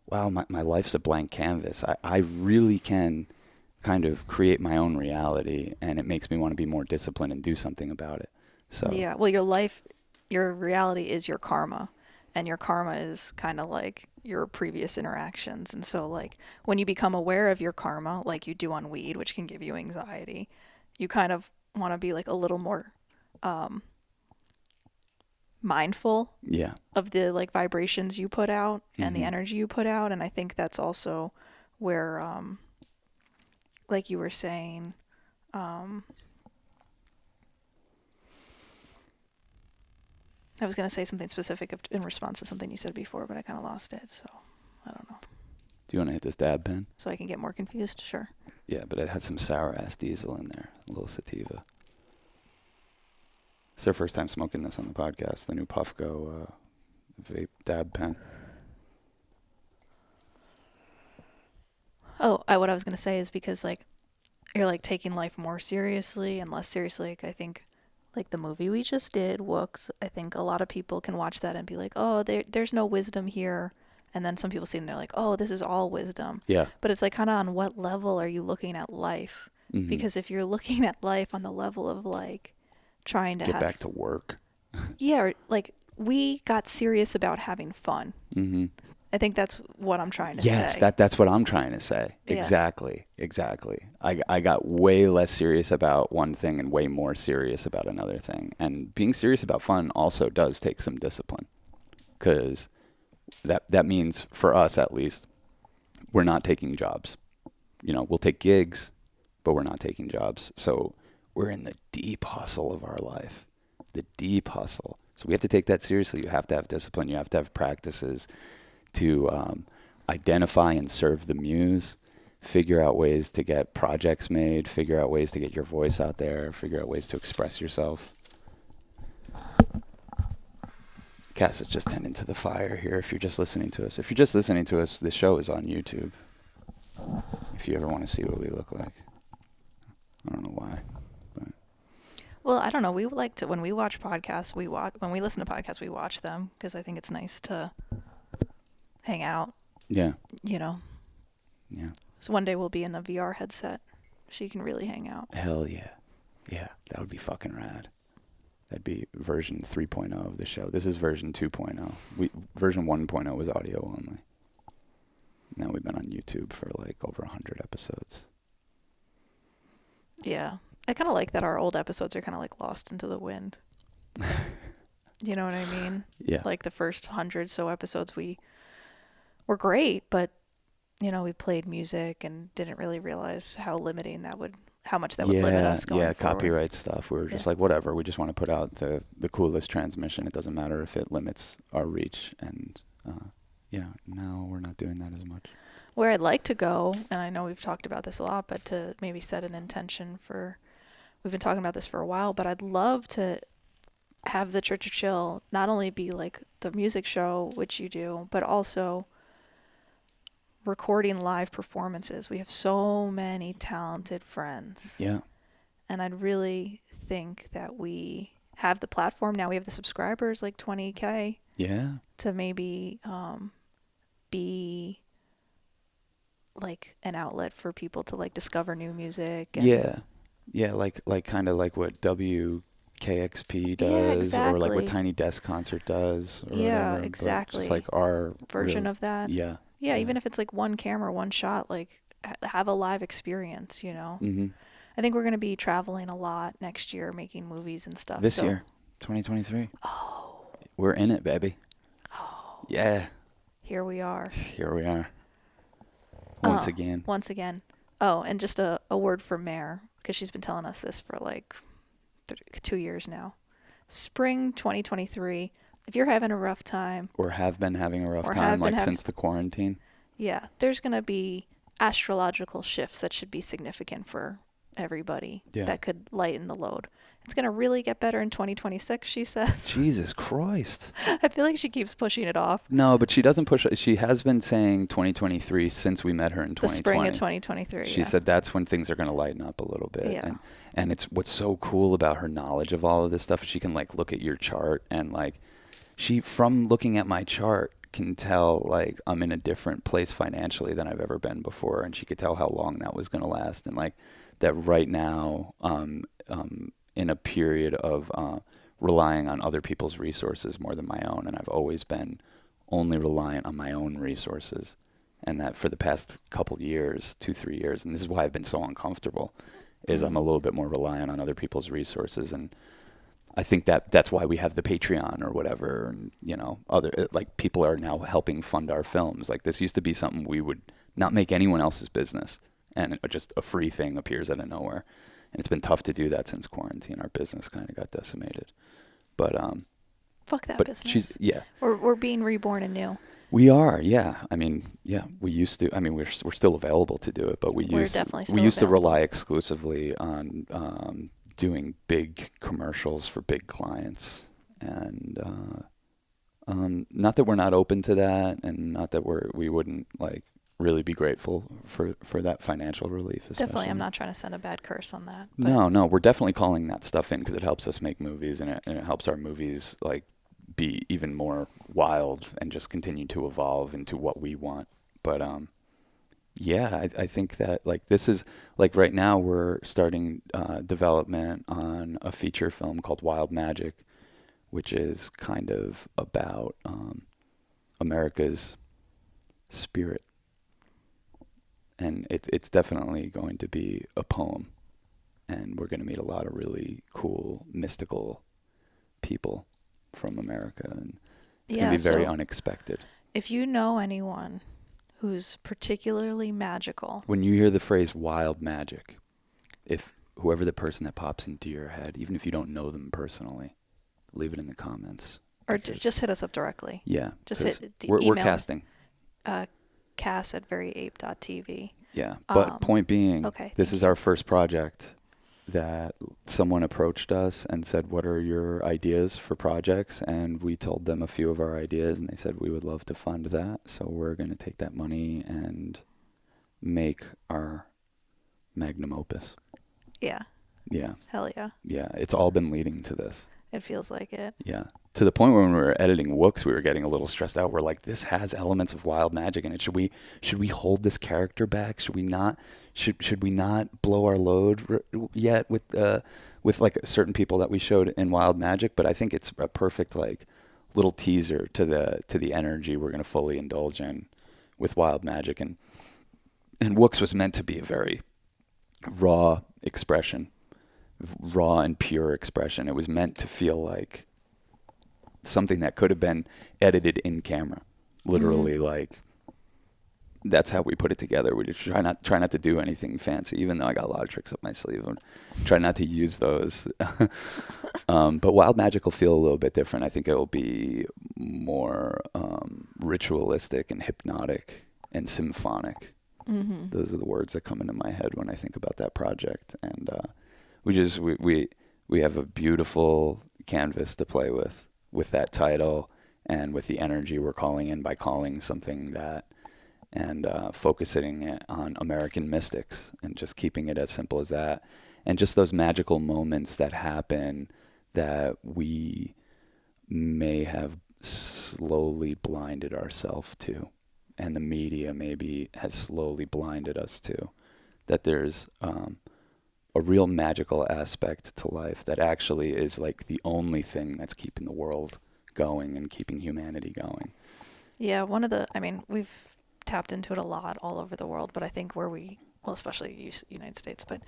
wow, my life's a blank canvas. I really can kind of create my own reality, and it makes me want to be more disciplined and do something about it. So yeah, well, your reality is your karma, and your karma is kind of like your previous interactions. And so like when you become aware of your karma, like you do on weed, which can give you anxiety, you kind of want to be like a little more mindful of the like vibrations you put out and the energy you put out. And I think that's also where like you were saying, I was going to say something specific in response to something you said before, but I kind of lost it, so I don't know. Do you want to hit this dab pen? So I can get more confused? Sure. Yeah, but it had some sour-ass diesel in there, a little sativa. It's their first time smoking this on the podcast, the new Puffco vape dab pen. Oh, what I was going to say is because, like, you're, like, taking life more seriously and less seriously. Like, I think, like, the movie we just did, Wooks, I think a lot of people can watch that and be like, oh, there's no wisdom here. And then some people see it and they're like, oh, this is all wisdom. Yeah. But it's, like, kind of on what level are you looking at life? Mm-hmm. Because if you're looking at life on the level of, like, trying to get back to work. Yeah, or, like, we got serious about having fun. Mm-hmm. I think that's what I'm trying to say. Yes, that's what I'm trying to say. Yeah. Exactly. I got way less serious about one thing and way more serious about another thing. And being serious about fun also does take some discipline, because that means, for us at least, we're not taking jobs. You know, we'll take gigs, but we're not taking jobs. So we're in the deep hustle of our life. the deep hustle. So we have to take that seriously. You have to have discipline. You have to have practices to identify and serve the muse, figure out ways to get projects made, figure out ways to get your voice out there, figure out ways to express yourself. Cass is just tending to the fire here if you're just listening to us. If you're just listening to us, the show is on YouTube. If you ever want to see what we look like. I don't know why. But. Well, I don't know. We like to, when we watch podcasts, when we listen to podcasts, we watch them because I think it's nice to hang out. Yeah. You know? Yeah. So one day we'll be in the VR headset so you can really hang out. Hell yeah. Yeah, that would be fucking rad. That'd be version 3.0 of the show. This is version 2.0. Version 1.0 was audio only. Now we've been on YouTube for like over 100 episodes. Yeah. I kind of like that our old episodes are kind of like lost into the wind. You know what I mean? Yeah. Like the first 100 so episodes were great, but you know, we played music and didn't really realize how much that would limit us going forward. Copyright stuff. We were just like, whatever. We just want to put out the coolest transmission. It doesn't matter if it limits our reach. And now we're not doing that as much. Where I'd like to go, and I know we've talked about this a lot, but to maybe set an intention we've been talking about this for a while, but I'd love to have the Church of Chill not only be like the music show, which you do, but also recording live performances. We have so many talented friends. Yeah. And I'd really think that we have the platform. Now we have the subscribers, like 20K. Yeah. To maybe be like an outlet for people to like discover new music. And Yeah, like kind of like what WKXP does, yeah, exactly. or like what Tiny Desk Concert does. Or yeah, whatever, exactly. Just like our version of that. Yeah. Yeah, even if it's like one camera, one shot, like have a live experience, you know? Mm-hmm. I think we're going to be traveling a lot next year, making movies and stuff. This year, 2023. Oh. We're in it, baby. Oh. Yeah. Here we are. Here we are. Once again. Oh, and just a word for Mare, because she's been telling us this for like 2 years now. Spring 2023. If you're having a rough time. Or have been having a rough time, like since the quarantine. Yeah. There's going to be astrological shifts that should be significant for everybody. Yeah. That could lighten the load. It's going to really get better in 2026, she says. Jesus Christ. I feel like she keeps pushing it off. No, but she doesn't push it. She has been saying 2023 since we met her in 2020. The spring of 2023, She said that's when things are going to lighten up a little bit. Yeah. And it's what's so cool about her knowledge of all of this stuff. She can like look at your chart and like she, from looking at my chart, can tell like I'm in a different place financially than I've ever been before. And she could tell how long that was going to last. And like that right now, in a period of relying on other people's resources more than my own. And I've always been only reliant on my own resources. And that for the past couple years, 2-3 years, and this is why I've been so uncomfortable, is I'm a little bit more reliant on other people's resources. And I think that's why we have the Patreon or whatever. And, you know, like people are now helping fund our films. Like this used to be something we would not make anyone else's business. And just a free thing appears out of nowhere. And it's been tough to do that since quarantine. Our business kind of got decimated. But fuck that business. We're being reborn anew. We are, yeah. I mean, yeah, we used to. I mean, we're still available to do it, but we used to rely exclusively on doing big commercials for big clients. And not that we're not open to that, and not that we wouldn't like really be grateful for that financial relief. Especially. Definitely, I'm not trying to send a bad curse on that. No, we're definitely calling that stuff in because it helps us make movies, and it helps our movies like be even more wild and just continue to evolve into what we want. But yeah, I think that like this is like right now we're starting development on a feature film called Wild Magic, which is kind of about America's spirit. And it's definitely going to be a poem, and we're going to meet a lot of really cool, mystical people from America, and it's going to be very unexpected. If you know anyone who's particularly magical. When you hear the phrase wild magic, if whoever the person that pops into your head, even if you don't know them personally, leave it in the comments. Or just hit us up directly. Yeah. Just hit we're email casting. Cass@veryape.tv. Yeah. But point being, okay, this is our first project that someone approached us and said, what are your ideas for projects? And we told them a few of our ideas, and they said, we would love to fund that. So we're going to take that money and make our magnum opus. Yeah. Yeah. Hell yeah. Yeah. It's all been leading to this. It feels like it. Yeah. To the point where when we were editing Wooks, we were getting a little stressed out. We're like, this has elements of wild magic in it. Should we hold this character back? Should we not? Should we not blow our load yet with like certain people that we showed in Wild Magic? But I think it's a perfect like little teaser to the energy we're going to fully indulge in with Wild Magic. And Wooks was meant to be a very raw expression, raw and pure expression. It was meant to feel like something that could have been edited in camera, literally. Like that's how we put it together. We just try not to do anything fancy, even though I got a lot of tricks up my sleeve. I'm trying not to use those. But Wild Magic will feel a little bit different. I think it will be more ritualistic and hypnotic and symphonic. Mm-hmm. Those are the words that come into my head when I think about that project. And we have a beautiful canvas to play with that title and with the energy we're calling in by calling something that, and focusing it on American mystics and just keeping it as simple as that. And just those magical moments that happen that we may have slowly blinded ourselves to, and the media maybe has slowly blinded us to, that there's a real magical aspect to life that actually is like the only thing that's keeping the world going and keeping humanity going. Yeah, we've tapped into it a lot all over the world, but I think especially United States, but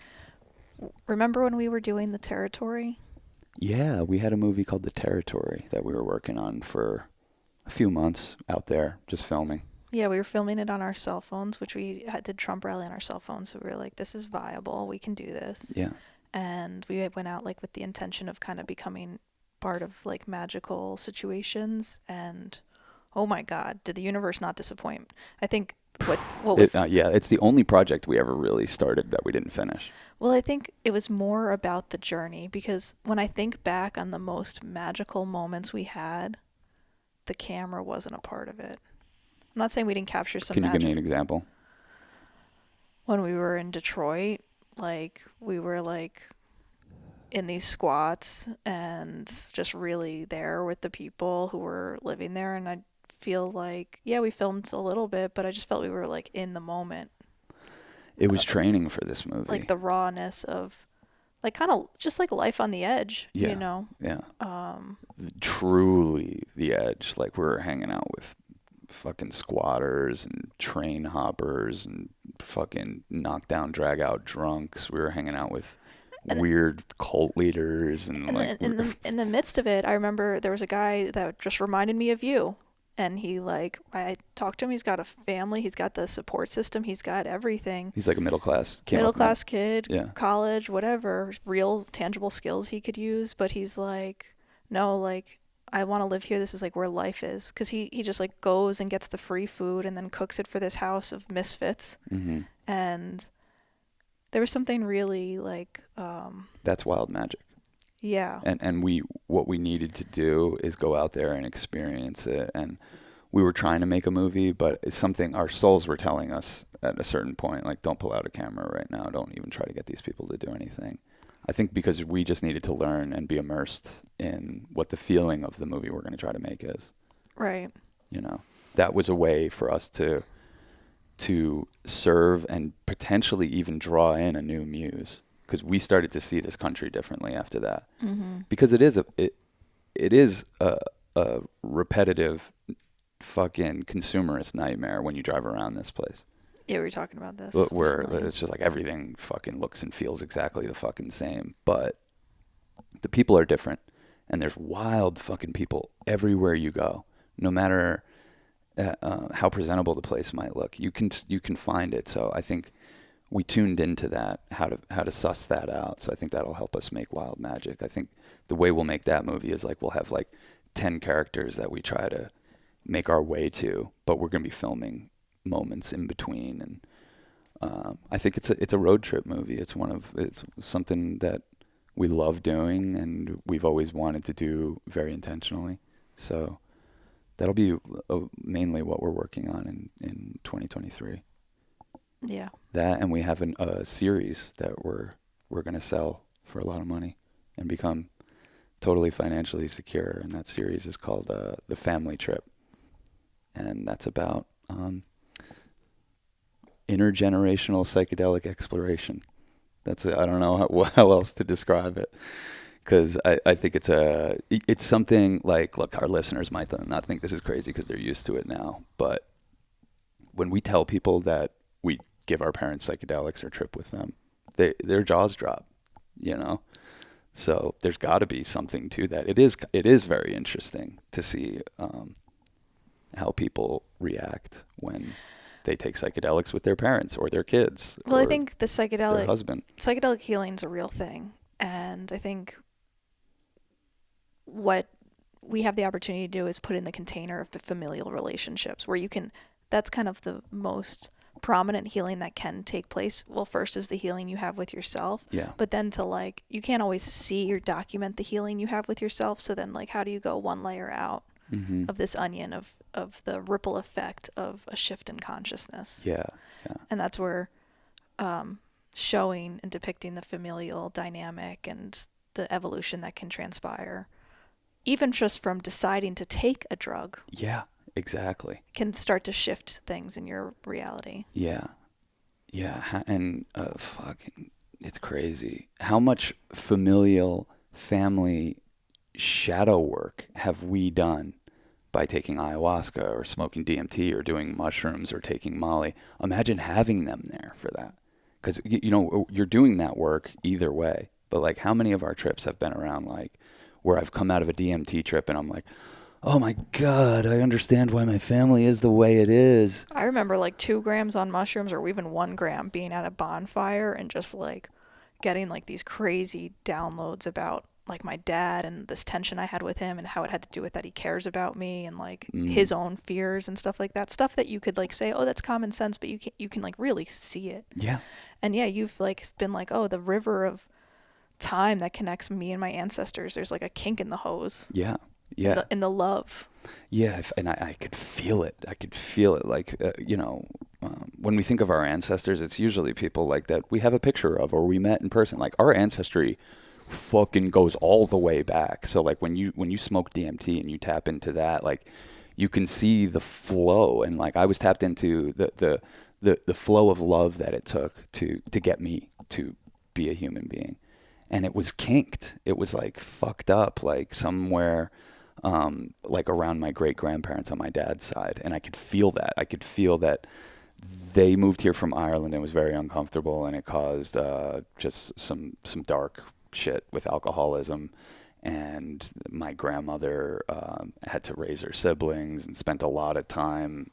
remember when we were doing The Territory? Yeah, we had a movie called The Territory that we were working on for a few months out there, just filming. Yeah, we were filming it on our cell phones, which we did Trump rally on our cell phones, so we were like, this is viable, we can do this. Yeah. And we went out like with the intention of kind of becoming part of like magical situations, and oh my God, did the universe not disappoint? I think what was it's the only project we ever really started that we didn't finish. Well, I think it was more about the journey, because when I think back on the most magical moments we had, the camera wasn't a part of it. I'm not saying we didn't capture some magic. Can you give me an example? When we were in Detroit, like we were like in these squats and just really there with the people who were living there, and I feel like, yeah, we filmed a little bit, but I just felt we were like in the moment. It was training for this movie. Like the rawness of like kind of just like life on the edge, you know? Yeah. Truly the edge. Like we were hanging out with fucking squatters and train hoppers and fucking knockdown, drag out drunks. We were hanging out with weird cult leaders and in the midst of it, I remember there was a guy that just reminded me of you. And I talked to him, he's got a family, he's got the support system, he's got everything. He's like a middle class kid, yeah. College, whatever, real tangible skills he could use. But he's like, no, like, I want to live here. This is like where life is. Because he just like goes and gets the free food and then cooks it for this house of misfits. Mm-hmm. And there was something really like... That's Wild Magic. Yeah. And what we needed to do is go out there and experience it. And we were trying to make a movie, but it's something our souls were telling us at a certain point, like, don't pull out a camera right now. Don't even try to get these people to do anything. I think because we just needed to learn and be immersed in what the feeling of the movie we're going to try to make is. Right. You know, that was a way for us to serve and potentially even draw in a new muse. Because we started to see this country differently after that. Mm-hmm. Because it is a repetitive fucking consumerist nightmare when you drive around this place. Yeah, we were talking about this. Where it's just like everything fucking looks and feels exactly the fucking same. But the people are different. And there's wild fucking people everywhere you go. No matter how presentable the place might look, you can find it. So I think we tuned into that, how to suss that out. So I think that'll help us make Wild Magic. I think the way we'll make that movie is like we'll have like 10 characters that we try to make our way to, but we're going to be filming moments in between. And I think it's a road trip movie. It's something that we love doing and we've always wanted to do very intentionally. So that'll be mainly what we're working on in 2023. Yeah. That, and we have a series that we're going to sell for a lot of money and become totally financially secure. And that series is called The Family Trip. And that's about intergenerational psychedelic exploration. I don't know how else to describe it, because I think it's something like, look, our listeners might not think this is crazy because they're used to it now, but when we tell people that we give our parents psychedelics or trip with them, their jaws drop, you know? So there's got to be something to that. It is very interesting to see how people react when they take psychedelics with their parents or their kids. Well, or I think the their husband. Psychedelic healing's a real thing, and I think what we have the opportunity to do is put in the container of the familial relationships where that's kind of the most prominent healing that can take place. Well, first is the healing you have with yourself. Yeah. But then you can't always see or document the healing you have with yourself. So then how do you go one layer out of this onion of the ripple effect of a shift in consciousness? Yeah. And that's where showing and depicting the familial dynamic and the evolution that can transpire, even just from deciding to take a drug. Yeah. Exactly. Can start to shift things in your reality. Yeah. And it's crazy. How much familial family shadow work have we done by taking ayahuasca or smoking DMT or doing mushrooms or taking Molly? Imagine having them there for that. Because, you're doing that work either way. But, like, how many of our trips have been around, like, where I've come out of a DMT trip and I'm like, oh my God, I understand why my family is the way it is. I remember like 2 grams on mushrooms or even 1 gram being at a bonfire and just like getting like these crazy downloads about like my dad and this tension I had with him and how it had to do with that he cares about me and like his own fears and stuff like that. Stuff that you could like say, oh, that's common sense, but you can like really see it. Yeah. And yeah, you've like been like, oh, the river of time that connects me and my ancestors. There's like a kink in the hose. Yeah. Yeah. In the love. Yeah. And I could feel it. Like, when we think of our ancestors, it's usually people like that we have a picture of or we met in person. Like, our ancestry fucking goes all the way back. So like when you smoke DMT and you tap into that, like you can see the flow. And like I was tapped into the flow of love that it took to get me to be a human being. And it was kinked. It was like fucked up, like somewhere like around my great grandparents on my dad's side. And I could feel that. I could feel that they moved here from Ireland and it was very uncomfortable, and it caused just some dark shit with alcoholism. And my grandmother had to raise her siblings and spent a lot of time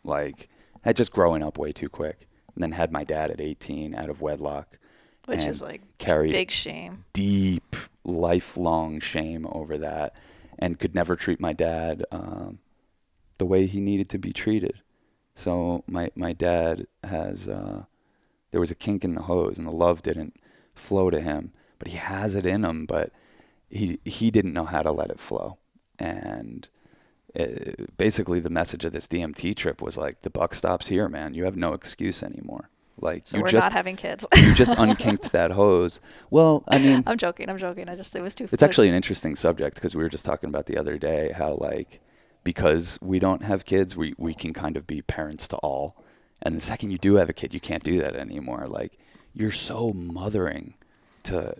had just growing up way too quick. And then had my dad at 18 out of wedlock. Which is like carried big shame. Deep, lifelong shame over that, and could never treat my dad the way he needed to be treated. So my dad has, there was a kink in the hose and the love didn't flow to him, but he has it in him, but he didn't know how to let it flow. And basically the message of this DMT trip was like, the buck stops here, man. You have no excuse anymore. Like, so we're not having kids. You just unkinked that hose. Well, I mean, I'm joking. It was too. It's actually an interesting subject because we were just talking about the other day how like, because we don't have kids, we can kind of be parents to all. And the second you do have a kid, you can't do that anymore. Like, you're so mothering to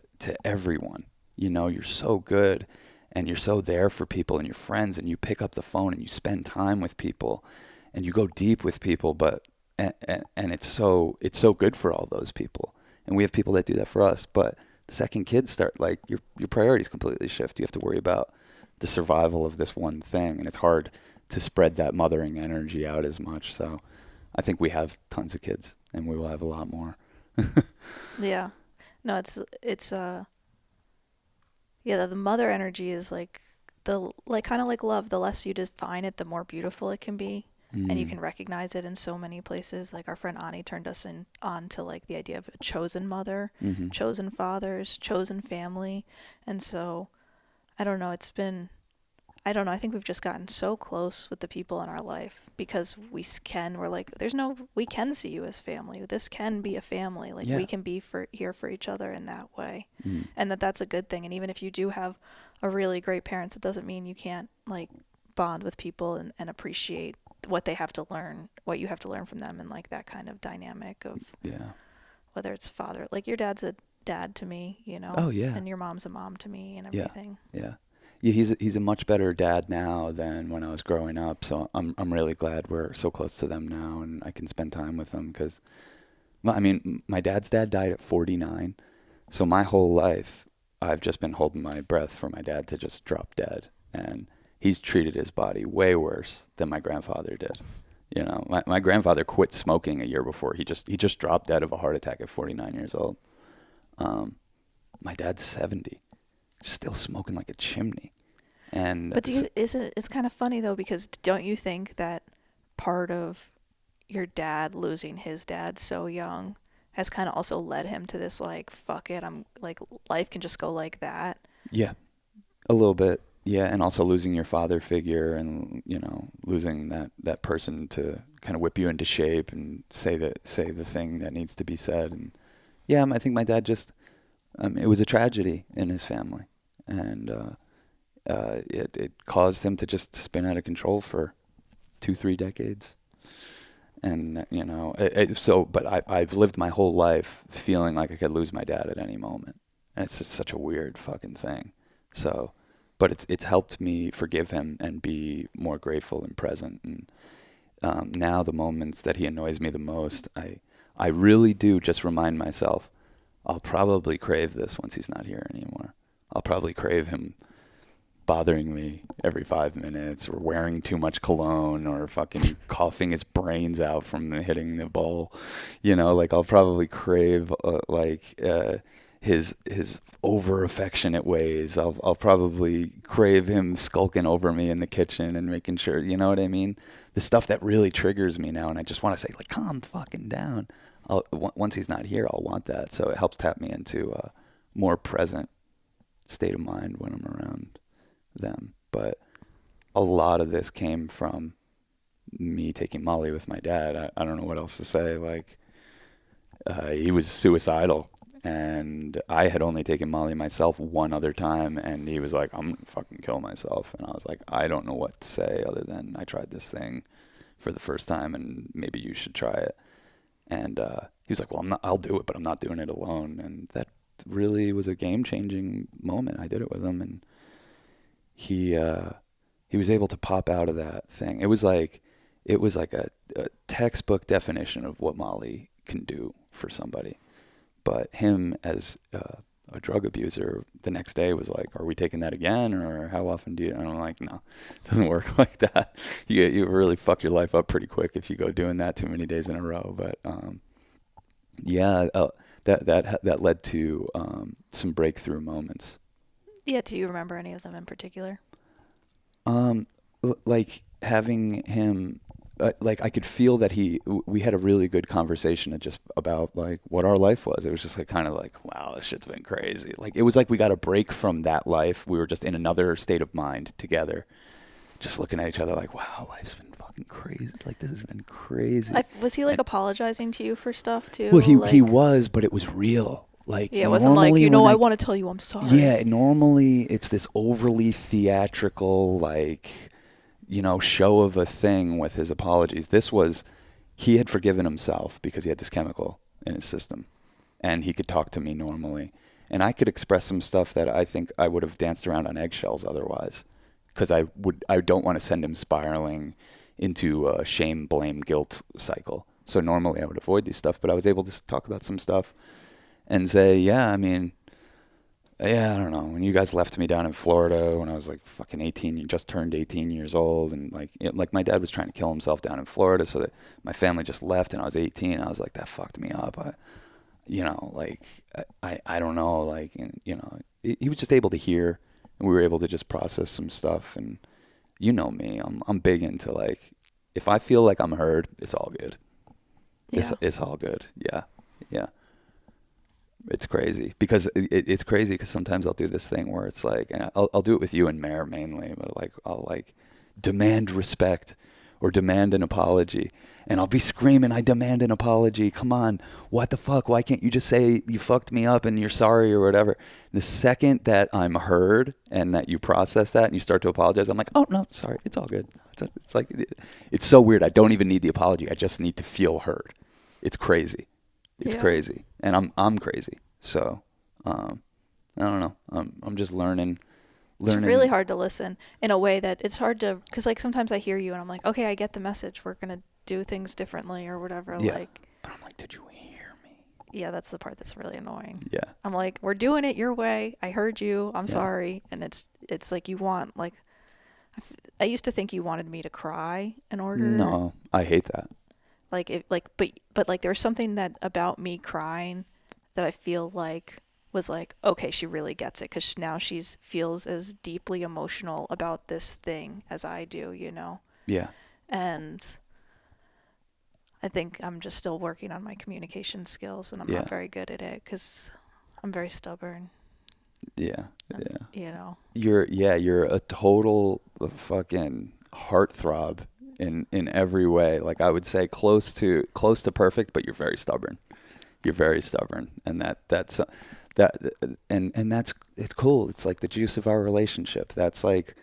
everyone. You're so good and you're so there for people and your friends, and you pick up the phone and you spend time with people and you go deep with people, and it's so good for all those people. And we have people that do that for us. But the second kids start, like, your priorities completely shift. You have to worry about the survival of this one thing, and it's hard to spread that mothering energy out as much. So I think we have tons of kids, and we will have a lot more. Yeah. No, it's Yeah, the mother energy is like the like kind of like love. The less you define it, the more beautiful it can be, and you Mm. can recognize it in so many places. Like our friend Ani turned us on to like the idea of a chosen mother, Mm-hmm. chosen fathers, chosen family, and so I don't know. It's been I don't know. I think we've just gotten so close with the people in our life because we're like, there's no, we can see you as family. This can be a family. Like Yeah. we can be here for each other in that way. Mm. And that's a good thing. And even if you do have a really great parents, it doesn't mean you can't like bond with people and appreciate what they have to learn, what you have to learn from them and like that kind of dynamic of Yeah. whether it's father, like your dad's a dad to me, you know, Oh yeah. and your mom's a mom to me and Yeah. everything. Yeah. Yeah, he's a much better dad now than when I was growing up. So I'm really glad we're so close to them now, and I can spend time with them. Because, I mean, my dad's dad died at 49, so my whole life I've just been holding my breath for my dad to just drop dead, and he's treated his body way worse than my grandfather did. You know, my grandfather quit smoking a year before. He just dropped dead of a heart attack at 49 years old. Um, my dad's 70, still smoking like a chimney. And But it's kind of funny though because don't you think that part of your dad losing his dad so young has kind of also led him to this like fuck it, I'm like life can just go like that. yeah, a little bit. Yeah, and also losing your father figure, and losing that person to kind of whip you into shape and say the thing that needs to be said. And yeah, I think my dad just it was a tragedy in his family, and it caused him to just spin out of control for 2-3 decades. And but I've lived my whole life feeling like I could lose my dad at any moment, and it's just such a weird fucking thing. So, but it's helped me forgive him and be more grateful and present. And now the moments that he annoys me the most, I really do just remind myself, I'll probably crave this once he's not here anymore. I'll probably crave him bothering me every 5 minutes, or wearing too much cologne, or fucking coughing his brains out from hitting the bowl. Like I'll probably crave his over affectionate ways. I'll probably crave him skulking over me in the kitchen and making sure, you know what I mean? The stuff that really triggers me now, and I just want to say, like, calm fucking down. Once he's not here, I'll want that. So it helps tap me into a more present state of mind when I'm around them. But a lot of this came from me taking Molly with my dad. I don't know what else to say. Like, he was suicidal, and I had only taken Molly myself one other time, and he was like, I'm gonna fucking kill myself. And I was like, I don't know what to say other than I tried this thing for the first time, and maybe you should try it. And he was like, well, I'll do it, but I'm not doing it alone. And that really was a game-changing moment. I did it with him, and he was able to pop out of that thing. It was like a textbook definition of what Molly can do for somebody. But him as a drug abuser, the next day was like, are we taking that again, or how often do you? And I'm like, no, it doesn't work like that. You really fuck your life up pretty quick if you go doing that too many days in a row. But yeah, that led to some breakthrough moments. Yeah, do you remember any of them in particular? Like having him, like I could feel that we had a really good conversation just about like what our life was. It was just like kind of like, wow, this shit's been crazy. Like it was like we got a break from that life. We were just in another state of mind together, just looking at each other like, wow, life's been fucking crazy. Like this has been crazy. Was he like apologizing to you for stuff too? Well, he like, was, but it was real. Like, yeah, it wasn't like, I want to tell you I'm sorry. Yeah, normally it's this overly theatrical, like, show of a thing with his apologies. This was, he had forgiven himself because he had this chemical in his system, and he could talk to me normally. And I could express some stuff that I think I would have danced around on eggshells otherwise, because I don't want to send him spiraling into a shame, blame, guilt cycle. So normally I would avoid these stuff, but I was able to talk about some stuff and say, yeah, I mean, yeah, I don't know. When you guys left me down in Florida when I was like fucking 18, you just turned 18 years old, and like my dad was trying to kill himself down in Florida, so that my family just left, and I was 18. I was like, that fucked me up. I don't know, like, he was just able to hear, and we were able to just process some stuff. And you know me, I'm big into like, if I feel like I'm heard, it's all good. Yeah. It's all good. Yeah. Yeah. It's crazy because it's crazy because sometimes I'll do this thing where it's like, and I'll do it with you and Mare mainly, but like I'll like demand respect or demand an apology, and I'll be screaming, I demand an apology. Come on, what the fuck? Why can't you just say you fucked me up and you're sorry or whatever? The second that I'm heard and that you process that and you start to apologize, I'm like, oh no, sorry, it's all good. It's like it's so weird. I don't even need the apology. I just need to feel heard. It's crazy. It's crazy, and I'm crazy. So, I don't know. I'm just learning. It's really hard to listen in a way that it's hard to, because like sometimes I hear you and I'm like, okay, I get the message. We're gonna do things differently or whatever. Yeah. Like, But I'm like, did you hear me? yeah, that's the part that's really annoying. Yeah. I'm like, we're doing it your way. I heard you. I'm sorry. And it's like you want, like, I used to think you wanted me to cry in order. No, I hate that. Like it, like, but like there's something that about me crying that I feel like was like, okay, she really gets it because now she's feels as deeply emotional about this thing as I do, you know? Yeah. And I think I'm just still working on my communication skills, and I'm not very good at it because I'm very stubborn. Yeah. And, Yeah. you know. You're a total fucking heartthrob in every way. Like I would say close to perfect, but you're very stubborn. You're very stubborn, and that's it's cool. It's like the juice of our relationship. That's like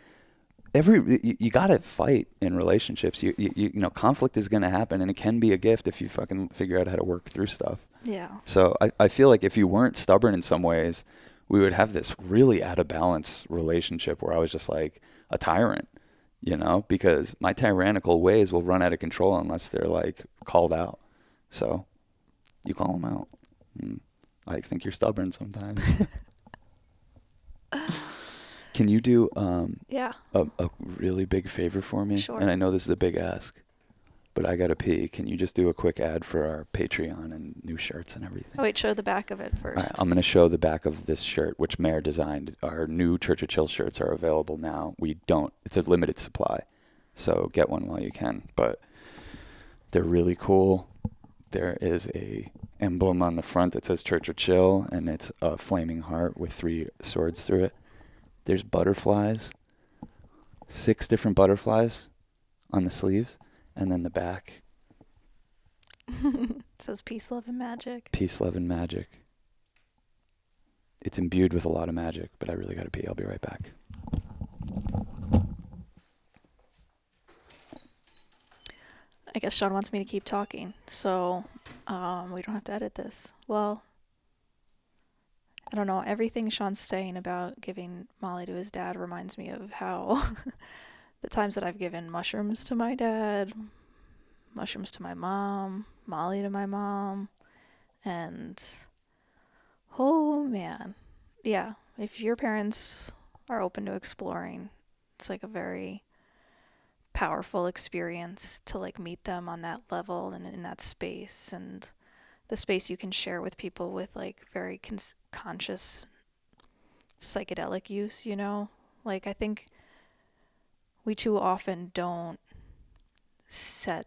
you gotta fight in relationships. You know, conflict is gonna happen, and it can be a gift if you fucking figure out how to work through stuff. Yeah. So I feel like if you weren't stubborn in some ways, we would have this really out of balance relationship where I was just like a tyrant, you know, because my tyrannical ways will run out of control unless they're like called out. So you call them out. I think you're stubborn sometimes. Can you do a really big favor for me? Sure. And I know this is a big ask, but I gotta pee. Can you just do a quick ad for our Patreon and new shirts and everything? Oh, wait, show the back of it first. All right, I'm gonna show the back of this shirt, which Mare designed. Our new Church of Chill shirts are available now. It's a limited supply, so get one while you can. But they're really cool. There is a emblem on the front that says Church of Chill, and it's a flaming heart with 3 swords through it. There's butterflies, 6 different butterflies on the sleeves, and then the back. It says peace, love, and magic. Peace, love, and magic. It's imbued with a lot of magic, but I really gotta pee. I'll be right back. I guess Sean wants me to keep talking, so we don't have to edit this. Well, I don't know. Everything Sean's saying about giving Molly to his dad reminds me of how the times that I've given mushrooms to my dad, mushrooms to my mom, Molly to my mom, and oh man, yeah, if your parents are open to exploring, it's like a very powerful experience to like meet them on that level and in that space, and the space you can share with people with like very conscious psychedelic use, you know? Like I think we too often don't set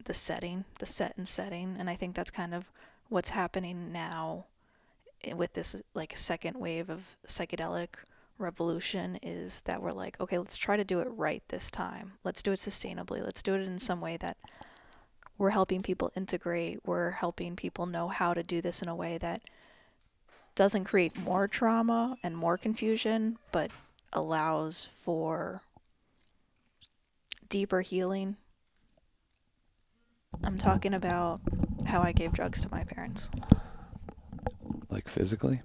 the setting, the set and setting, and I think that's kind of what's happening now with this like second wave of psychedelic revolution, is that we're like, okay, let's try to do it right this time. Let's do it sustainably. Let's do it in some way that we're helping people integrate. We're helping people know how to do this in a way that doesn't create more trauma and more confusion, but allows for deeper healing. I'm talking about how I gave drugs to my parents. Like physically?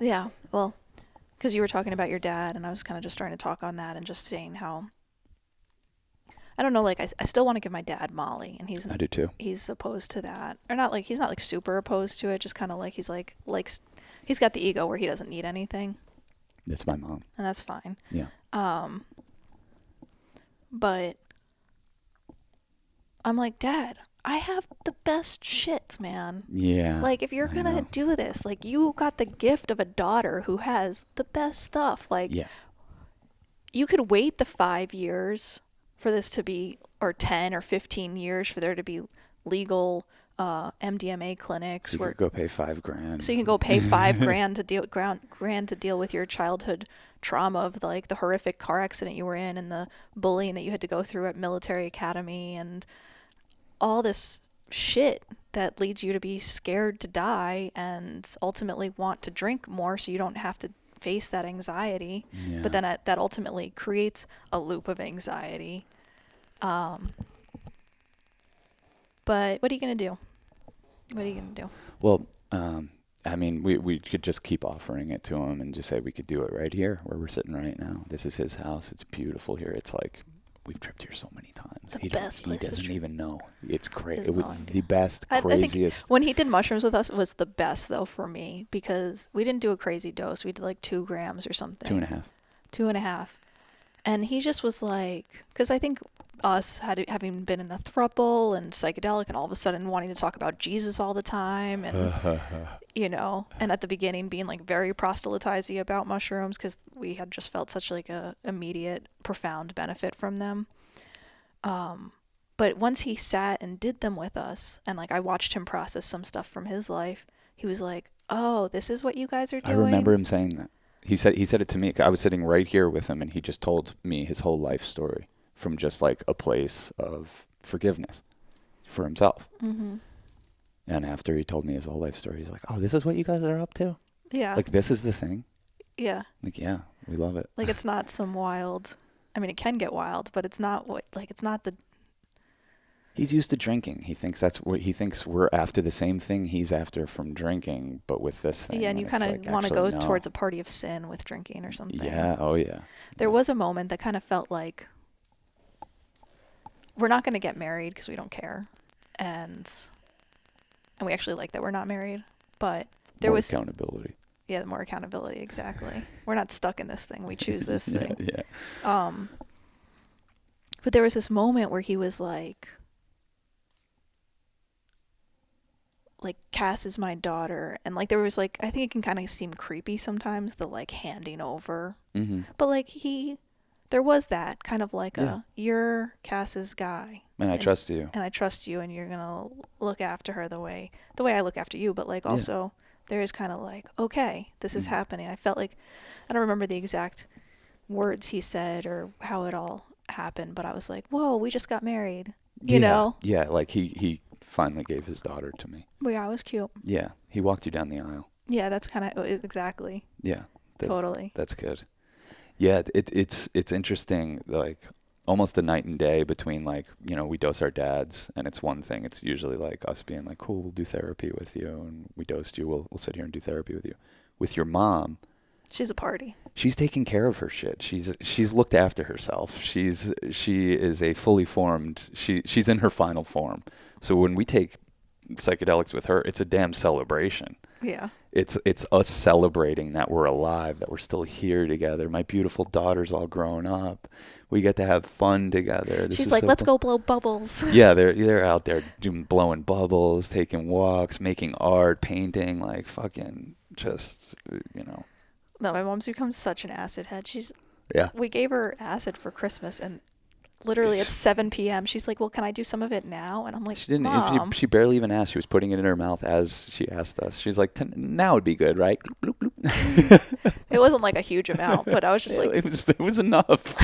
Yeah, well, because you were talking about your dad, and I was kind of just starting to talk on that and just saying how, I don't know, like, I still want to give my dad Molly, and I do too. He's opposed to that. Or not, like, he's not, like, super opposed to it, just kind of like, he's he's got the ego where he doesn't need anything. It's my mom. And that's fine. Yeah. But I'm like, Dad, I have the best shit, man. Yeah. Like, if you're I gonna know. do this, like, you got the gift of a daughter who has the best stuff. Like, Yeah. you could wait the 5 years for this to be, or 10 or 15 years for there to be legal MDMA clinics So you where could go pay $5,000. so you can go pay 5 grand to grand to deal with your childhood trauma of like the horrific car accident you were in and the bullying that you had to go through at military academy and all this shit that leads you to be scared to die and ultimately want to drink more so you don't have to face that anxiety. Yeah. But then that ultimately creates a loop of anxiety. But what are you going to do? What are you going to do? Well, I mean, we could just keep offering it to him and just say we could do it right here where we're sitting right now. This is his house. It's beautiful here. It's like we've tripped here so many times. The best place to He doesn't trip. even know. It's crazy. Has It was no idea. the best, I think craziest. when he did mushrooms with us, it was the best though for me because we didn't do a crazy dose. We did like 2 grams or something. 2.5. 2.5. And he just was like, because I think us having been in a throuple and psychedelic and all of a sudden wanting to talk about Jesus all the time and, and at the beginning being like very proselytizing about mushrooms because we had just felt such like a immediate, profound benefit from them. But once he sat and did them with us and like I watched him process some stuff from his life, he was like, oh, this is what you guys are doing? I remember him saying that. He said it to me. I was sitting right here with him, and he just told me his whole life story from just like a place of forgiveness for himself. Mm-hmm. And after he told me his whole life story, he's like, "Oh, this is what you guys are up to? Yeah. Like this is the thing?" Yeah. Like, yeah, we love it. Like it's not some wild. I mean, it can get wild, but it's not it's not the. He's used to drinking. He thinks we're after the same thing he's after from drinking, but with this thing. Yeah, and you kind of like, want to go no. towards a party of sin with drinking or something. Yeah. Oh, yeah. There was a moment that kind of felt like we're not going to get married because we don't care, and we actually like that we're not married, but there More was accountability. Yeah, more accountability, exactly. We're not stuck in this thing. We choose this thing. Yeah. But there was this moment where he was like Cass is my daughter, and like there was like I think it can kind of seem creepy sometimes the like handing over, but like there was that kind of like you're Cass's guy, and I trust you, and I trust you, and you're gonna look after her the way I look after you, but like also there is kind of like okay, this is happening. I felt like I don't remember the exact words he said or how it all happened, but I was like, whoa, we just got married, you know? Yeah, like he finally gave his daughter to me. Well, yeah, it was cute. Yeah, he walked you down the aisle. Yeah, that's kind of exactly. Yeah, Totally. That's good. Yeah, it's interesting, like almost the night and day between like we dose our dads, and it's one thing. It's usually like us being like, cool, we'll do therapy with you, and we dosed you. We'll sit here and do therapy with you. With your mom, she's a party. She's taking care of her shit. She's looked after herself. She is a fully formed. She's in her final form. So when we take psychedelics with her, it's a damn celebration. Yeah. It's us celebrating that we're alive, that we're still here together. My beautiful daughter's all grown up. We get to have fun together. She's like, let's go blow bubbles. Yeah, they're out there blowing bubbles, taking walks, making art, painting, like fucking just No, my mom's become such an acid head. Yeah. We gave her acid for Christmas, and literally at 7 p.m. she's like, well, can I do some of it now? And I'm like, she didn't. Mom. She barely even asked. She was putting it in her mouth as she asked us. She's like, now would be good, right? Bloop, bloop, bloop. It wasn't like a huge amount, but I was just like, it was enough.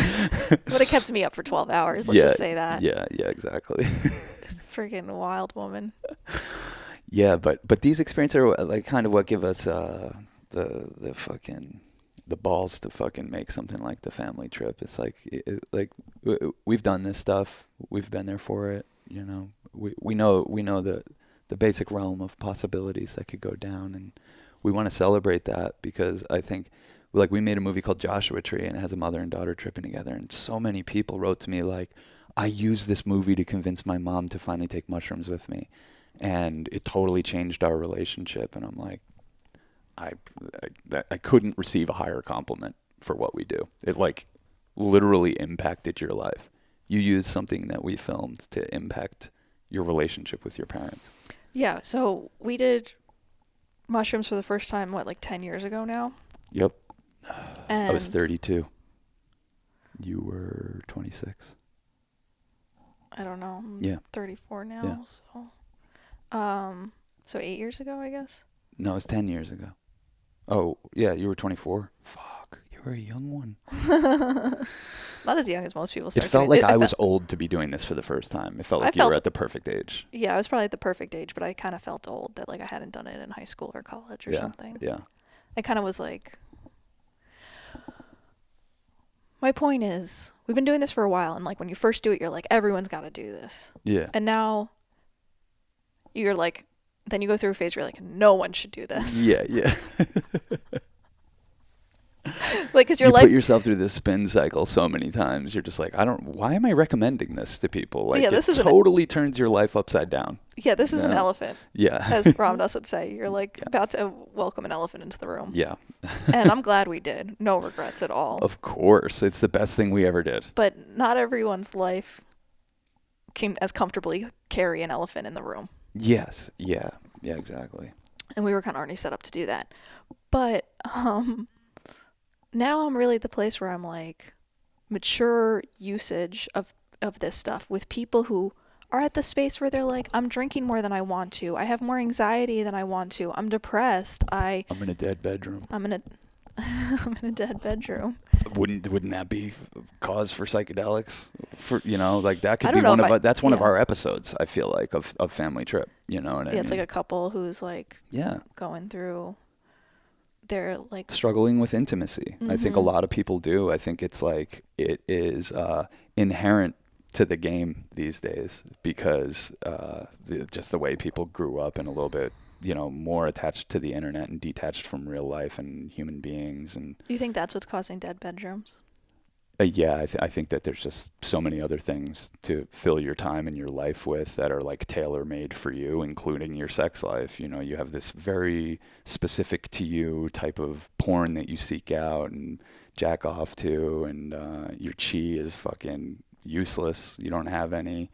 would have kept me up for 12 hours. Let's just say that. Yeah, exactly. Freaking wild woman. Yeah, but these experiences are like kind of what give us the fucking the balls to fucking make something like the family trip. It's like we've done this stuff. We've been there for it. We know the basic realm of possibilities that could go down, and we want to celebrate that because I think we made a movie called Joshua Tree, and it has a mother and daughter tripping together, and so many people wrote to me like, I used this movie to convince my mom to finally take mushrooms with me, and it totally changed our relationship. And I'm like, I couldn't receive a higher compliment for what we do. It like literally impacted your life. You used something that we filmed to impact your relationship with your parents? Yeah, so we did mushrooms for the first time, like 10 years ago now? Yep. And I was 32. You were 26. I don't know. I'm Yeah. 34 now, Yeah. so 8 years ago, I guess. No, it was 10 years ago. Oh, yeah, you were 24. Fuck, you were a young one. Not as young as most people It start felt doing like I was old to be doing this for the first time. It felt like you were at the perfect age. Yeah, I was probably at the perfect age, but I kind of felt old that like I hadn't done it in high school or college or something. Yeah. I kind of was like, my point is, we've been doing this for a while, and like when you first do it, you're like, everyone's got to do this. Yeah. And now you're like, then you go through a phase where you're like, no one should do this. Yeah, yeah. Like, because your you life, put yourself through this spin cycle so many times. You're just like, why am I recommending this to people? Like, this it totally turns your life upside down. Yeah, this is an elephant. Yeah. As Ramdas would say. You're like about to welcome an elephant into the room. Yeah. And I'm glad we did. No regrets at all. Of course. It's the best thing we ever did. But not everyone's life can as comfortably carry an elephant in the room. Yes. Yeah. Yeah, exactly. And we were kind of already set up to do that. But now I'm really at the place where I'm like, mature usage of this stuff with people who are at the space where they're like, I'm drinking more than I want to. I have more anxiety than I want to. I'm depressed. I'm in a dead bedroom. I'm in a dead bedroom. Wouldn't that be cause for psychedelics? For like that could I don't be know one if of I- our, that's one of yeah. our episodes. I feel like of Family Trip. You know what I mean? It's like a couple who's like yeah, going through. They're like struggling with intimacy. I think a lot of people do. I think it's like it is inherent to the game these days because just the way people grew up and a little bit, more attached to the internet and detached from real life and human beings. And Do you think that's what's causing dead bedrooms? yeah, I think that there's just so many other things to fill your time and your life with that are like tailor made for you, including your sex life. You have this very specific to you type of porn that you seek out and jack off to, and your chi is fucking useless. You don't have any.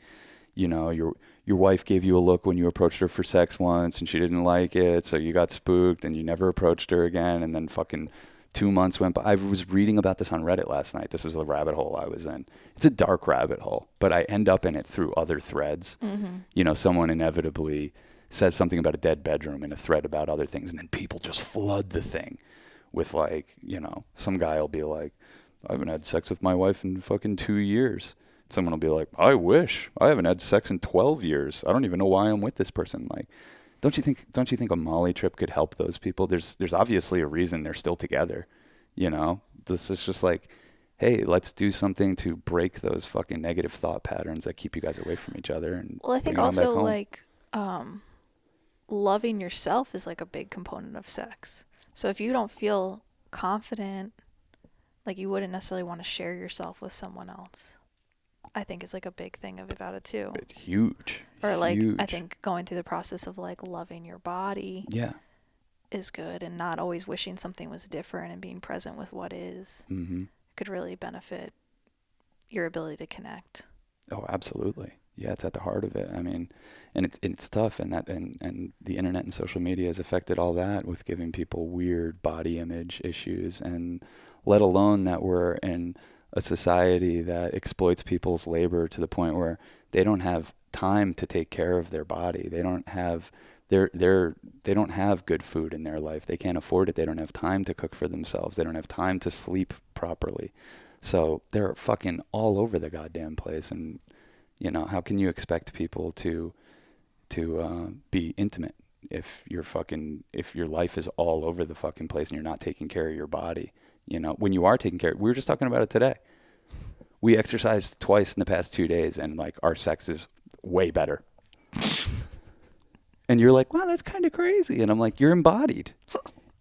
Your wife gave you a look when you approached her for sex once and she didn't like it, so you got spooked and you never approached her again, and then fucking 2 months went by. I was reading about this on Reddit last night. This was the rabbit hole I was in. It's a dark rabbit hole, but I end up in it through other threads. Someone inevitably says something about a dead bedroom in a thread about other things, and then people just flood the thing with some guy will be like, I haven't had sex with my wife in fucking 2 years. Someone will be like, I wish. I haven't had sex in 12 years. I don't even know why I'm with this person. Like, don't you think a Molly trip could help those people? There's obviously a reason they're still together. This is just like, hey, let's do something to break those fucking negative thought patterns that keep you guys away from each other. And Well, I think bring it on back also home. like loving yourself is like a big component of sex. So if you don't feel confident, like you wouldn't necessarily want to share yourself with someone else. I think is like a big thing about it too. It's huge. Or like huge. I think going through the process of like loving your body Yeah. is good, and not always wishing something was different and being present with what is could really benefit your ability to connect. Oh, absolutely. Yeah, it's at the heart of it. I mean, and it's tough, and the internet and social media has affected all that with giving people weird body image issues, and let alone that we're in a society that exploits people's labor to the point where they don't have time to take care of their body. They don't have they don't have good food in their life. They can't afford it. They don't have time to cook for themselves. They don't have time to sleep properly. So they're fucking all over the goddamn place. And how can you expect people to be intimate if your life is all over the fucking place and you're not taking care of your body? When you are taking care, we were just talking about it today. We exercised twice in the past 2 days, and like our sex is way better. And you're like, wow, that's kind of crazy. And I'm like, you're embodied.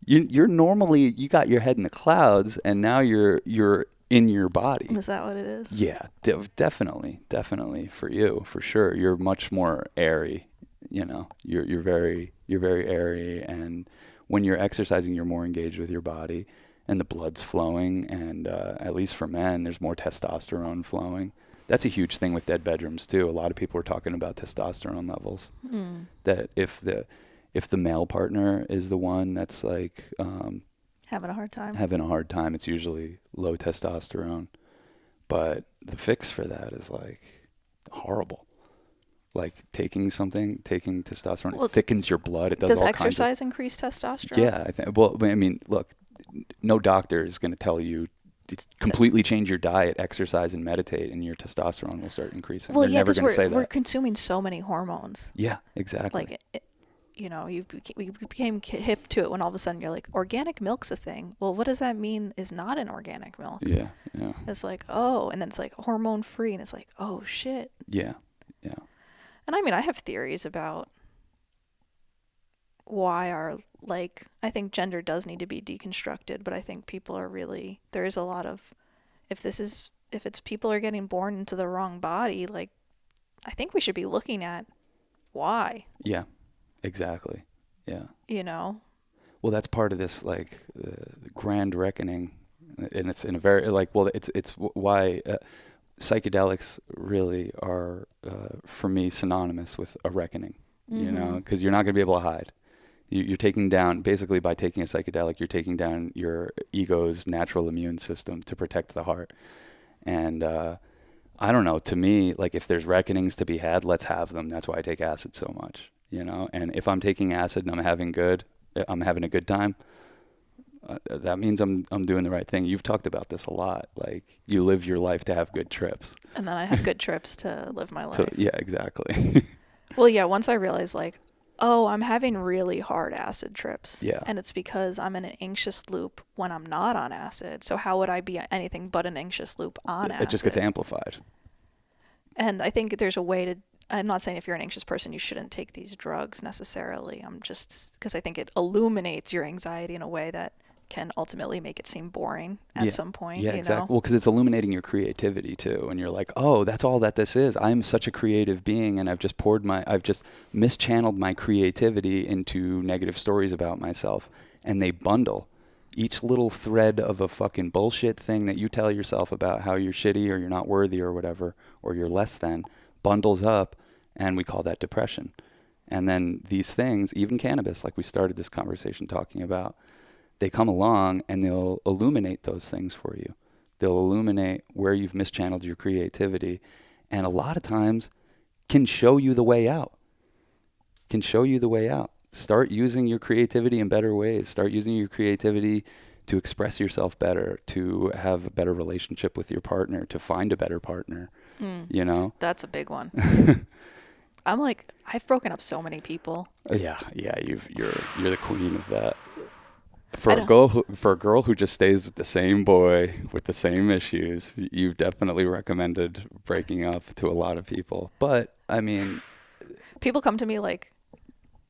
You're normally, you got your head in the clouds, and now you're in your body. Is that what it is? Yeah, definitely for you, for sure. You're much more airy. You're very airy, and when you're exercising, you're more engaged with your body. And the blood's flowing, and at least for men, there's more testosterone flowing. That's a huge thing with dead bedrooms too. A lot of people are talking about testosterone levels. That if the male partner is the one that's like Having a hard time, it's usually low testosterone. But the fix for that is like horrible. Like taking testosterone, it thickens your blood. It does all exercise increase testosterone? Yeah, I think. Well, I mean, look, no doctor is going to tell you to completely change your diet, exercise, and meditate, and your testosterone will start increasing. Well, They're never going to say that. We're consuming so many hormones. Yeah, exactly. Like, we became hip to it when all of a sudden you're like, organic milk's a thing. Well, what does that mean is not an organic milk? Yeah. It's like, oh, and then it's like hormone free, and it's like, oh shit. Yeah. And I mean, I have theories about why I think gender does need to be deconstructed, but I think people are really, there is a lot of, if it's people are getting born into the wrong body, like, I think we should be looking at why. Yeah, exactly. Yeah. Well, that's part of this, like, grand reckoning, and it's in a very, like, well, it's why psychedelics really are, for me, synonymous with a reckoning, because you're not going to be able to hide. You're taking down, basically by taking a psychedelic, you're taking down your ego's natural immune system to protect the heart. And I don't know, to me, like, if there's reckonings to be had, let's have them. That's why I take acid so much, and if I'm taking acid and I'm having a good time, that means I'm doing the right thing. You've talked about this a lot. Like, you live your life to have good trips. And then I have good trips to live my life. Yeah, exactly. Well, yeah, once I realized, like, oh, I'm having really hard acid trips. Yeah. And it's because I'm in an anxious loop when I'm not on acid. So how would I be anything but an anxious loop on acid? It just gets amplified. And I think there's a way I'm not saying if you're an anxious person, you shouldn't take these drugs necessarily. I'm just, because I think it illuminates your anxiety in a way that can ultimately make it seem boring at some point. Yeah, exactly. Well, because it's illuminating your creativity too, and you're like, oh, that's all that this is. I'm such a creative being, and I've just mischanneled my creativity into negative stories about myself, and they bundle. Each little thread of a fucking bullshit thing that you tell yourself about how you're shitty or you're not worthy or whatever, or you're less than, bundles up, and we call that depression. And then these things, even cannabis, like we started this conversation talking about, they come along and they'll illuminate those things for you. They'll illuminate where you've mischanneled your creativity, and a lot of times can show you the way out. Start using your creativity in better ways. Start using your creativity to express yourself better, to have a better relationship with your partner, to find a better partner, That's a big one. I'm like, I've broken up so many people. Yeah, you're the queen of that. For a girl who just stays with the same boy with the same issues, you've definitely recommended breaking up to a lot of people. But I mean, people come to me like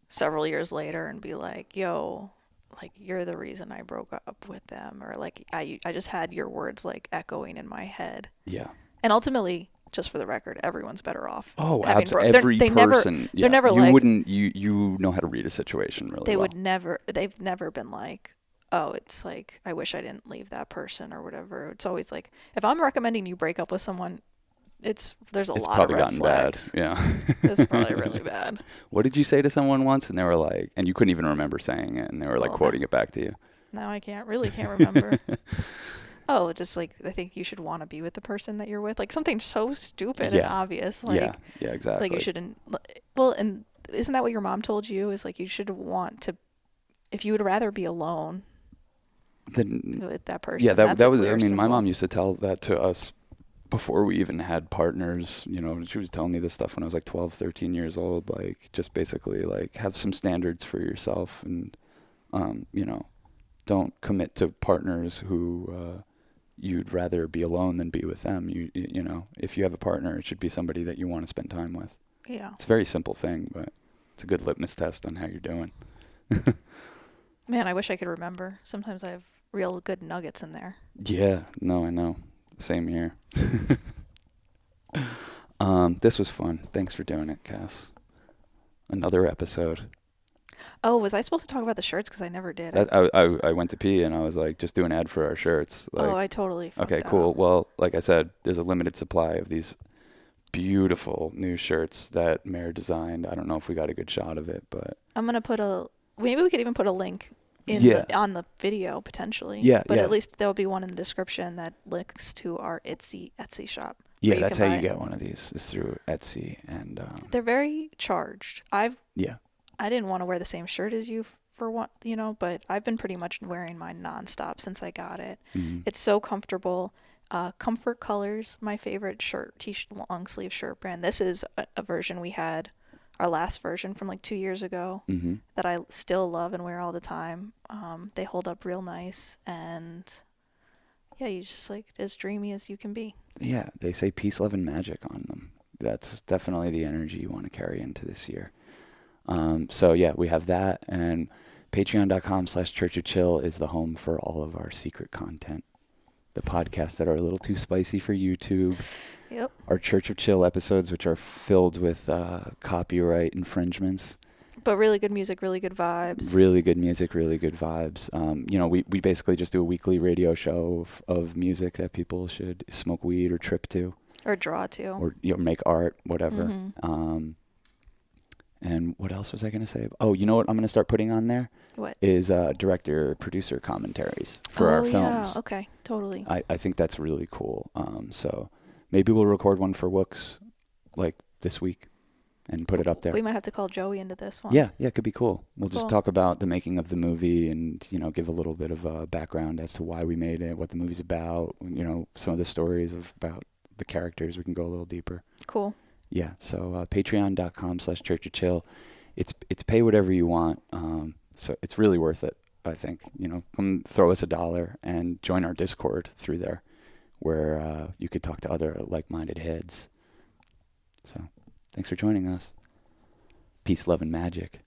several years later and be like, "Yo, like, you're the reason I broke up with them," or like, I just had your words like echoing in my head. Yeah. And ultimately, just for the record, everyone's better off. Oh, absolutely. Every person. They're never you like, wouldn't. You know how to read a situation really. They would never. They've never been like, oh, it's like, I wish I didn't leave that person or whatever. It's always like, if I'm recommending you break up with someone, there's a lot of red flags. Yeah. It's probably really bad. What did you say to someone once? And they were like, and you couldn't even remember saying it, and they were like quoting it back to you. Now I can't remember. Oh, just like, I think you should want to be with the person that you're with. Like, something so stupid and obvious. Like, yeah, exactly. Like, you shouldn't. Well, and isn't that what your mom told you? Is like, you should want to, if you would rather be alone with that person. Yeah, that was, I mean, my mom used to tell that to us before we even had partners. She was telling me this stuff when I was like 12, 13 years old. Like, just basically, like, have some standards for yourself, and, don't commit to partners who you'd rather be alone than be with them. If you have a partner, it should be somebody that you want to spend time with. Yeah. It's a very simple thing, but it's a good litmus test on how you're doing. Man, I wish I could remember. Sometimes I have real good nuggets in there. Yeah, no, I know. Same here. This was fun. Thanks for doing it, Cass. Another episode. Oh, was I supposed to talk about the shirts? Because I never did. I went to pee and I was like, just do an ad for our shirts. Like, Oh, I totally fucked okay, that cool. up. Well, like I said, there's a limited supply of these beautiful new shirts that Mare designed. I don't know if we got a good shot of it, but I'm gonna put a. Maybe we could even put a link yeah, on the video potentially. yeah, But yeah, at least there'll be one in the description that links to our Etsy shop. yeah. You That's can how buy you it. get one of these is through Etsy and They're very charged. yeah, I didn't want to wear the same shirt as you for one, but I've been pretty much wearing mine nonstop since I got it. mm-hmm. It's so comfortable. Comfort Colors, my favorite long sleeve shirt brand. This is a version we had, our last version from like 2 years ago, Mm-hmm. that I still love and wear all the time. They hold up real nice, and yeah, you just like as dreamy as you can be. Yeah, they say peace, love, and magic on them. That's definitely the energy you want to carry into this year. So yeah, we have that, and patreon.com/Church of Chill is the home for all of our secret content. The podcasts that are a little too spicy for YouTube. Yep. Our Church of Chill episodes, which are filled with copyright infringements. But really good music, really good vibes. Really good music, really good vibes. We basically just do a weekly radio show of music that people should smoke weed or trip to. Or draw to. Or make art, whatever. Mm-hmm. And what else was I going to say? Oh, you know what I'm going to start putting on there? What? Is director-producer commentaries for our films. Yeah, okay, totally. I think that's really cool. So maybe we'll record one for Wooks like this week and put it up there. We might have to call Joey into this one. Yeah, it could be cool. We'll just Cool. talk about the making of the movie and, give a little bit of background as to why we made it, what the movie's about, some of the stories about the characters. We can go a little deeper. Cool. Yeah, so patreon.com/Church of Chill. It's pay whatever you want. So it's really worth it, I think. Come throw us $1 and join our Discord through there where you could talk to other like-minded heads. So thanks for joining us. Peace, love, and magic.